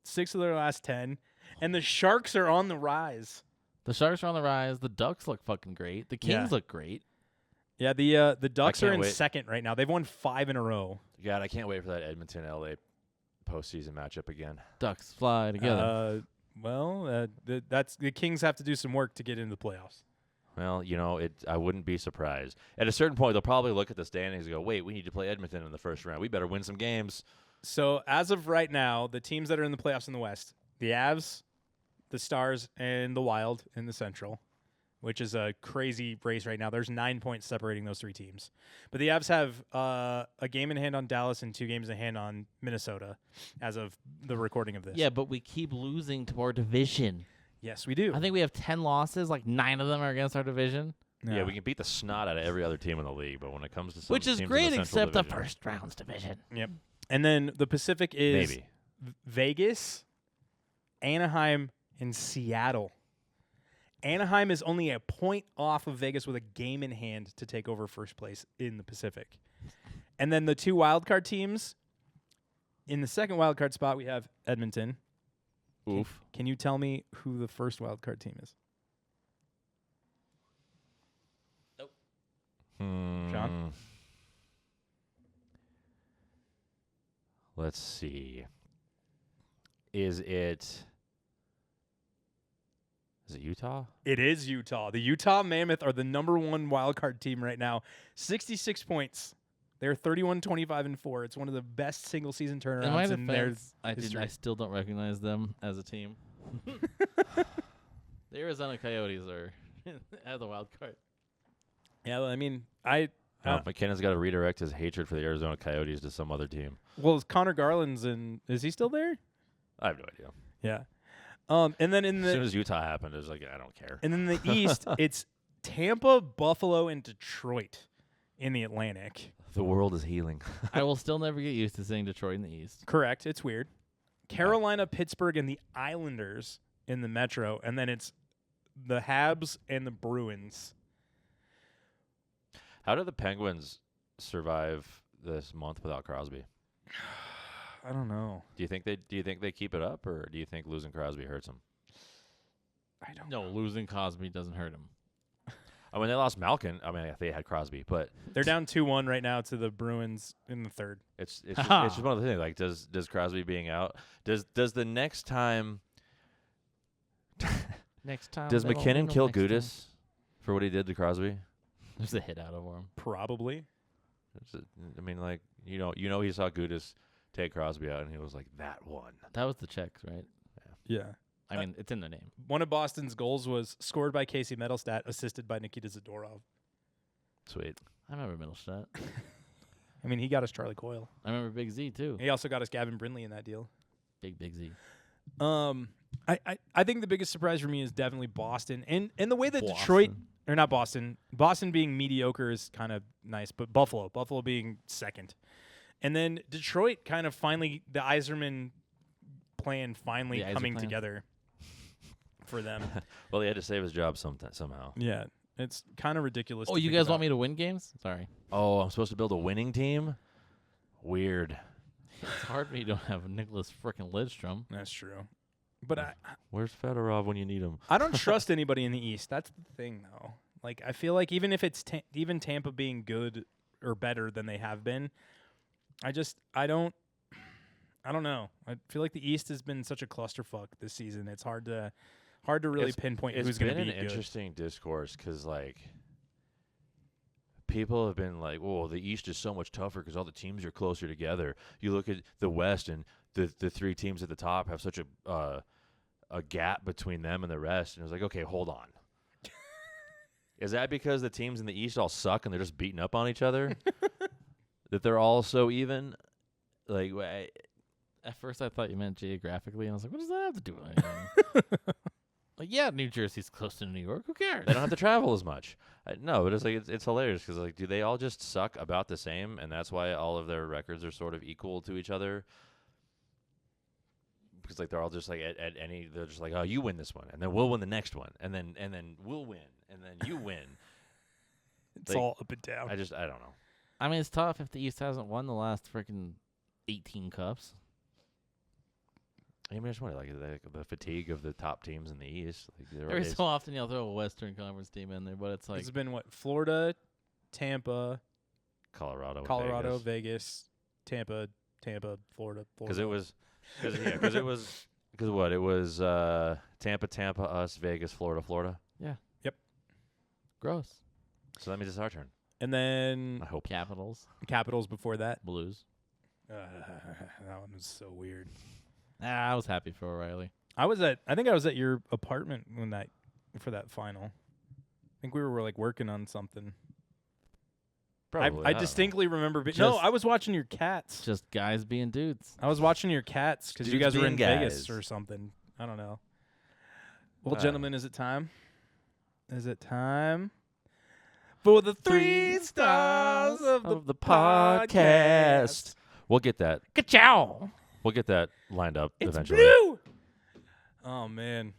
6 of their last 10, and the Sharks are on the rise. The Sharks are on the rise. The Ducks look fucking great. The Kings look great. Yeah, the Ducks are in wait. second right now. They've won 5 in a row. God, I can't wait for that Edmonton-LA postseason matchup again. Ducks fly together. The Kings have to do some work to get into the playoffs. Well, I wouldn't be surprised. At a certain point, they'll probably look at the standings and go, wait, we need to play Edmonton in the first round. We better win some games. So as of right now, the teams that are in the playoffs in the West, the Avs, the Stars, and the Wild in the Central, which is a crazy race right now. There's 9 points separating those 3 teams. But the Avs have a game in hand on Dallas and 2 games in hand on Minnesota as of the recording of this. Yeah, but we keep losing to our division. Yes, we do. I think we have 10 losses. Like 9 of them are against our division. Yeah, we can beat the snot out of every other team in the league, but when it comes to some which is teams great, in the except the division, first round's division. Yep. And then the Pacific is maybe Vegas, Anaheim, and Seattle. Anaheim is only a point off of Vegas with a game in hand to take over first place in the Pacific. And then the 2 wildcard teams, in the second wildcard spot, we have Edmonton. Oof. Can you tell me who the first wildcard team is? Nope. John? Let's see. Is it Utah? It is Utah. The Utah Mammoth are the number 1 wildcard team right now. 66 points. They're 31-25-4. It's one of the best single season turnarounds in their history. I still don't recognize them as a team. The Arizona Coyotes are at the wild card. Yeah, I mean, McKinnon's got to redirect his hatred for the Arizona Coyotes to some other team. well, Connor Garland's is he still there? I have no idea. Yeah. And then As soon as Utah happened, it was like, I don't care. And then the East, it's Tampa, Buffalo, and Detroit in the Atlantic. The world is healing. I will still never get used to saying Detroit in the East. Correct. It's weird. Carolina, Pittsburgh, and the Islanders in the Metro. And then it's the Habs and the Bruins. How do the Penguins survive this month without Crosby? I don't know. Do you think they keep it up, or do you think losing Crosby hurts them? I don't No, losing Cosby doesn't hurt him. I mean, they lost Malkin. I mean, they had Crosby, but They're down 2-1 right now to the Bruins in the third. it's just one of the things. Like, does Crosby being out, does the next time Next time. does they won't McKinnon win kill next time. Gudis for what he did to Crosby? There's a hit out of him. Probably. I mean, like, he saw Gudis take Crosby out, and he was like, that one. That was the Czechs, right? Yeah. I mean, it's in the name. One of Boston's goals was scored by Casey Mittelstadt, assisted by Nikita Zadorov. Sweet. I remember Middlestadt. I mean, he got us Charlie Coyle. I remember Big Z, too. He also got us Gavin Brindley in that deal. Big Z. I think the biggest surprise for me is definitely Boston. And the way that Boston. Detroit, or not Boston, Boston being mediocre is kind of nice, but Buffalo being second. And then Detroit kind of finally, the Yzerman plan finally The Yzer coming plan. together for them. Well, he had to save his job somehow. Yeah, it's kind of ridiculous. Oh, to you think guys about. want me to win games? Sorry. Oh, I'm supposed to build a winning team? Weird. It's hard when you don't have Nicholas frickin' Lidstrom. That's true. But Where's Fedorov when you need him? I don't trust anybody in the East. That's the thing, though. Like, I feel like even if it's even Tampa being good or better than they have been, I don't I don't know. I feel like the East has been such a clusterfuck this season. It's hard to really pinpoint who's going to be good. It's been an interesting discourse because, like, people have been like, "Well, the East is so much tougher because all the teams are closer together." You look at the West, and the three teams at the top have such a gap between them and the rest. And it was like, okay, hold on. Is that because the teams in the East all suck and they're just beating up on each other? That they're all so even? Like, at first I thought you meant geographically, and I was like, what does that have to do with anything? Like, yeah, New Jersey's close to New York. Who cares? They don't have to travel as much. No, but it's like it's hilarious because, like, do they all just suck about the same, and that's why all of their records are sort of equal to each other? Because, like, they're all just like they're just like, oh, you win this one, and then we'll win the next one, and then we'll win, and then you win. It's all up and down. I don't know. I mean, it's tough if the East hasn't won the last freaking 18 cups. I mean, I just wonder, like, the fatigue of the top teams in the East. Like, Every so often you'll throw a Western Conference team in there, but it's like it's been what? Florida, Tampa, Colorado, Vegas, Tampa, Florida. Because it was Tampa, us, Vegas, Florida. Yeah. Yep. Gross. So that means it's our turn. And then I hope. Capitals before that. Blues. That one was so weird. I was happy for O'Reilly. I think I was at your apartment for that final. I think we were like working on something. Probably. I distinctly remember. No, I was watching your cats. Just guys being dudes. I was watching your cats because you guys were in Vegas guys. or something. I don't know. Well, gentlemen, is it time? Is it time for the 3 stars of the podcast? We'll get that. Ka-chow! We'll get that lined up eventually. Blue! Oh, man.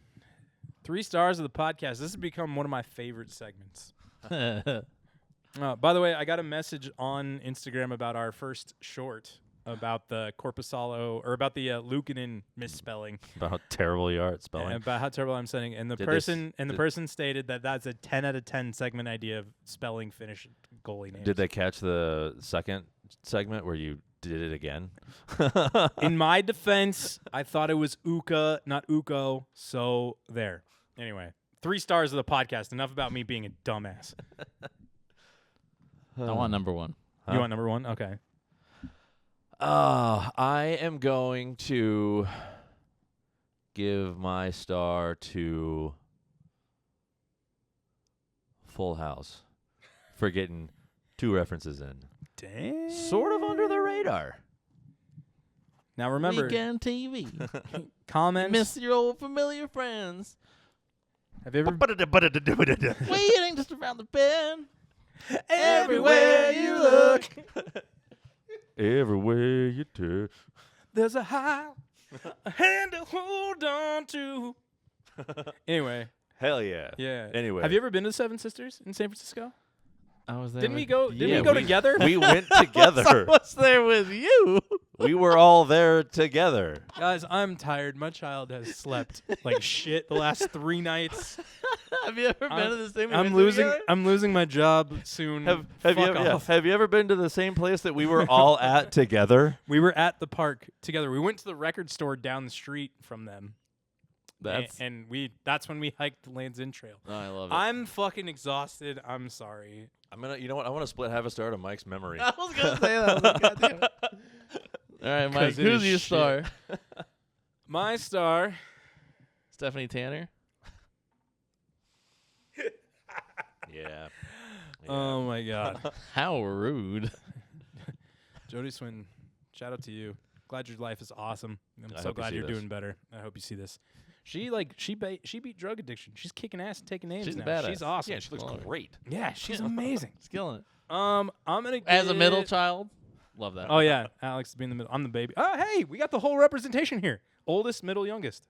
3 stars of the podcast. This has become one of my favorite segments. By the way, I got a message on Instagram about our first short about the Corpusalo, or about the Luukkonen misspelling. About how terrible you are at spelling. Yeah, about how terrible I'm saying. And the person stated that that's a 10 out of 10 segment idea of spelling Finnish goalie names. Did they catch the second segment where you did it again? In my defense, I thought it was Uka, not Uko. So there. Anyway, 3 stars of the podcast. Enough about me being a dumbass. I want number 1. You want number 1? Okay. I am going to give my star to Full House for getting 2 references in. Dang. Sort of under the radar. Now remember, Weekend TV. comments. Miss your old familiar friends. Have you ever Waiting just around the bend. Everywhere you look, everywhere you turn, there's a hand to hold on to. Anyway. Hell yeah. Yeah. Anyway. Have you ever been to Seven Sisters in San Francisco? I was there. Didn't we go together? We went together. I was there with you. We were all there together. Guys, I'm tired. My child has slept like shit the last 3 nights. Have you ever been to the same? I'm losing my job soon. Have you ever been to the same place that we were all at together? We were at the park together. We went to the record store down the street from them. That's when we hiked the Land's End Trail. Oh, I love it. I'm fucking exhausted. I'm sorry. You know what? I want to split half a star to Mike's memory. I was gonna say that. God damn it. All right, Mike. Who's your star? My star, Stephanie Tanner. Yeah. Oh my God. How rude. Jody Swin, shout out to you. Glad your life is awesome. I'm I so hope you glad see you're this. doing better. I hope you see this. She beat drug addiction. She's kicking ass and taking names She's now. a badass. She's awesome. Yeah, she looks great. Yeah, she's amazing. She's killing it. I'm gonna As a middle child, love that. Oh yeah, Alex is being the middle. I'm the baby. Oh hey, we got the whole representation here. Oldest, middle, youngest,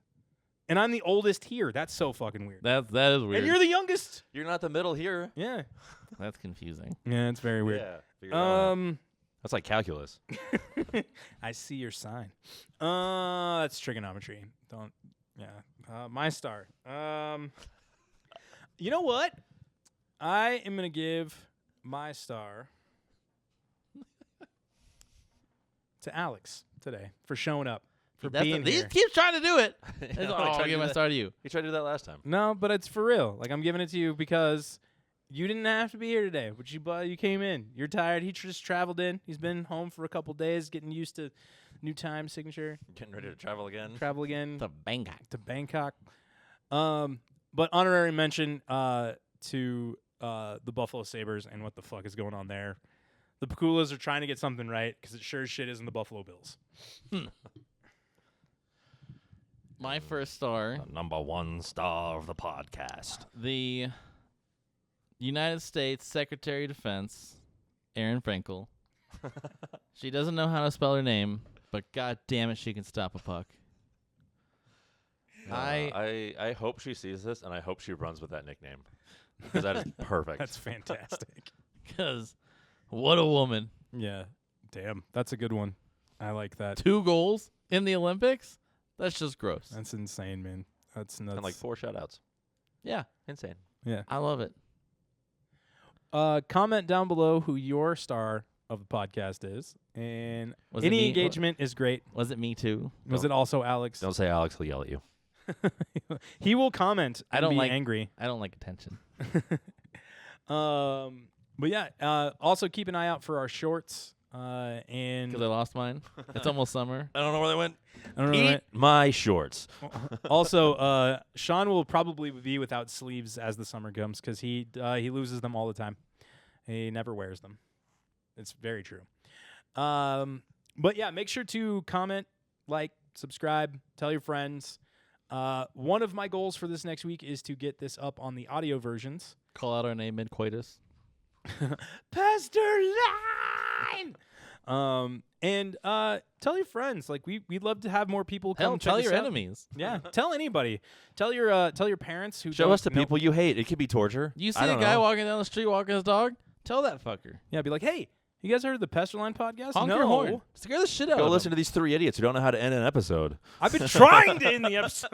and I'm the oldest here. That's so fucking weird. That is weird. And you're the youngest. You're not the middle here. Yeah. That's confusing. Yeah, it's very weird. Yeah. figure that one out. Um, That's like calculus. I see your sign. That's trigonometry. Don't. Yeah. My star. You know what? I am gonna give my star to Alex today for showing up, for That's being he here. keeps trying to do it. No, I'll give my star to you. He tried to do that last time. No, but it's for real. Like, I'm giving it to you because you didn't have to be here today, but you came in. You're tired. He just traveled in. He's been home for a couple days, getting used to new time signature. Getting ready to travel again. Travel again To Bangkok. to Bangkok. But honorary mention to the Buffalo Sabres and what the fuck is going on there. The Pakulas are trying to get something right because it sure as shit isn't the Buffalo Bills. My first star, The number one star of the podcast. the United States Secretary of Defense, Erin Frankel. She doesn't know how to spell her name, but god damn it, she can stop a puck. I hope she sees this, and I hope she runs with that nickname. Because that is perfect. That's fantastic. Because what a woman. Yeah. Damn. That's a good one. I like that. 2 goals in the Olympics? That's just gross. That's insane, man. That's nuts. And like 4 shutouts. Yeah, Insane. Yeah. I love it. Comment down below who your star of the podcast is. And Was it any me? engagement is great. Was it me too? Was it also Alex? Don't say Alex will yell at you. He will comment and I don't be like- angry. I don't like attention. But yeah, also keep an eye out for our shorts. And Because I lost mine. It's almost summer. I don't know where they went. I don't know, Eat right? my shorts. Also, Sean will probably be without sleeves as the summer comes because he loses them all the time. He never wears them. It's very true. But yeah, make sure to comment, like, subscribe, tell your friends. One of my goals for this next week is to get this up on the audio versions. Call out our name mid-coitus. PesterLine! And tell your friends. Like we'd love to have more people come Hell, check tell us your out. enemies. Yeah, tell anybody. Tell your parents who Show don't us the know- people you hate. It could be torture. You see I a don't guy know. walking down the street walking his dog? Tell that fucker. Yeah, be like, hey, you guys heard of the PesterLine podcast? Honk no, your horn. Scare the shit out Go of listen him. to these 3 idiots who don't know how to end an episode. I've been trying to end the episode.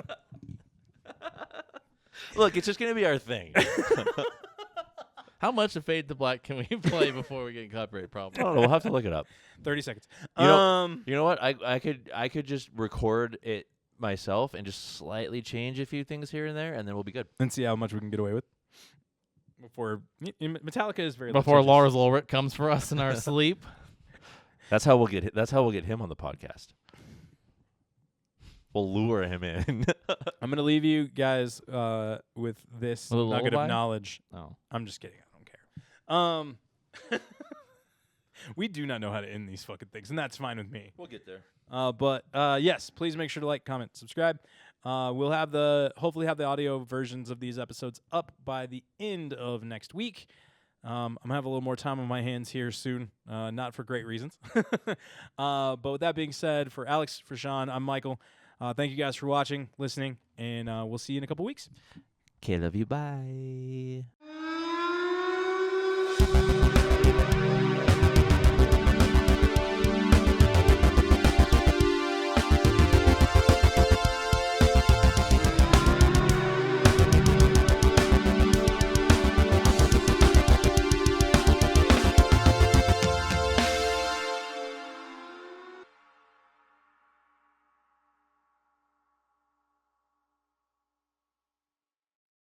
Look, it's just going to be our thing. How much of Fade to Black can we play before we get in copyright I problems? don't know. We'll have to look it up. 30 seconds. You know what? I could just record it myself and just slightly change a few things here and there, and then we'll be good. And see how much we can get away with. Before Metallica is very Before litigious. Lars Ulrich comes for us in our sleep. That's how we'll get. That's how we'll get him on the podcast. We'll lure him in. I'm gonna leave you guys with this A little nugget lullaby? of knowledge. Oh. I'm just kidding. I don't care. We do not know how to end these fucking things, and that's fine with me. We'll get there. But yes, please make sure to like, comment, subscribe. We'll have hopefully have the audio versions of these episodes up by the end of next week. I'm gonna have a little more time on my hands here soon, not for great reasons. But with that being said, for Alex, for Sean, I'm Michael. Thank you guys for watching, listening, and we'll see you in a couple weeks. Okay, love you. Bye.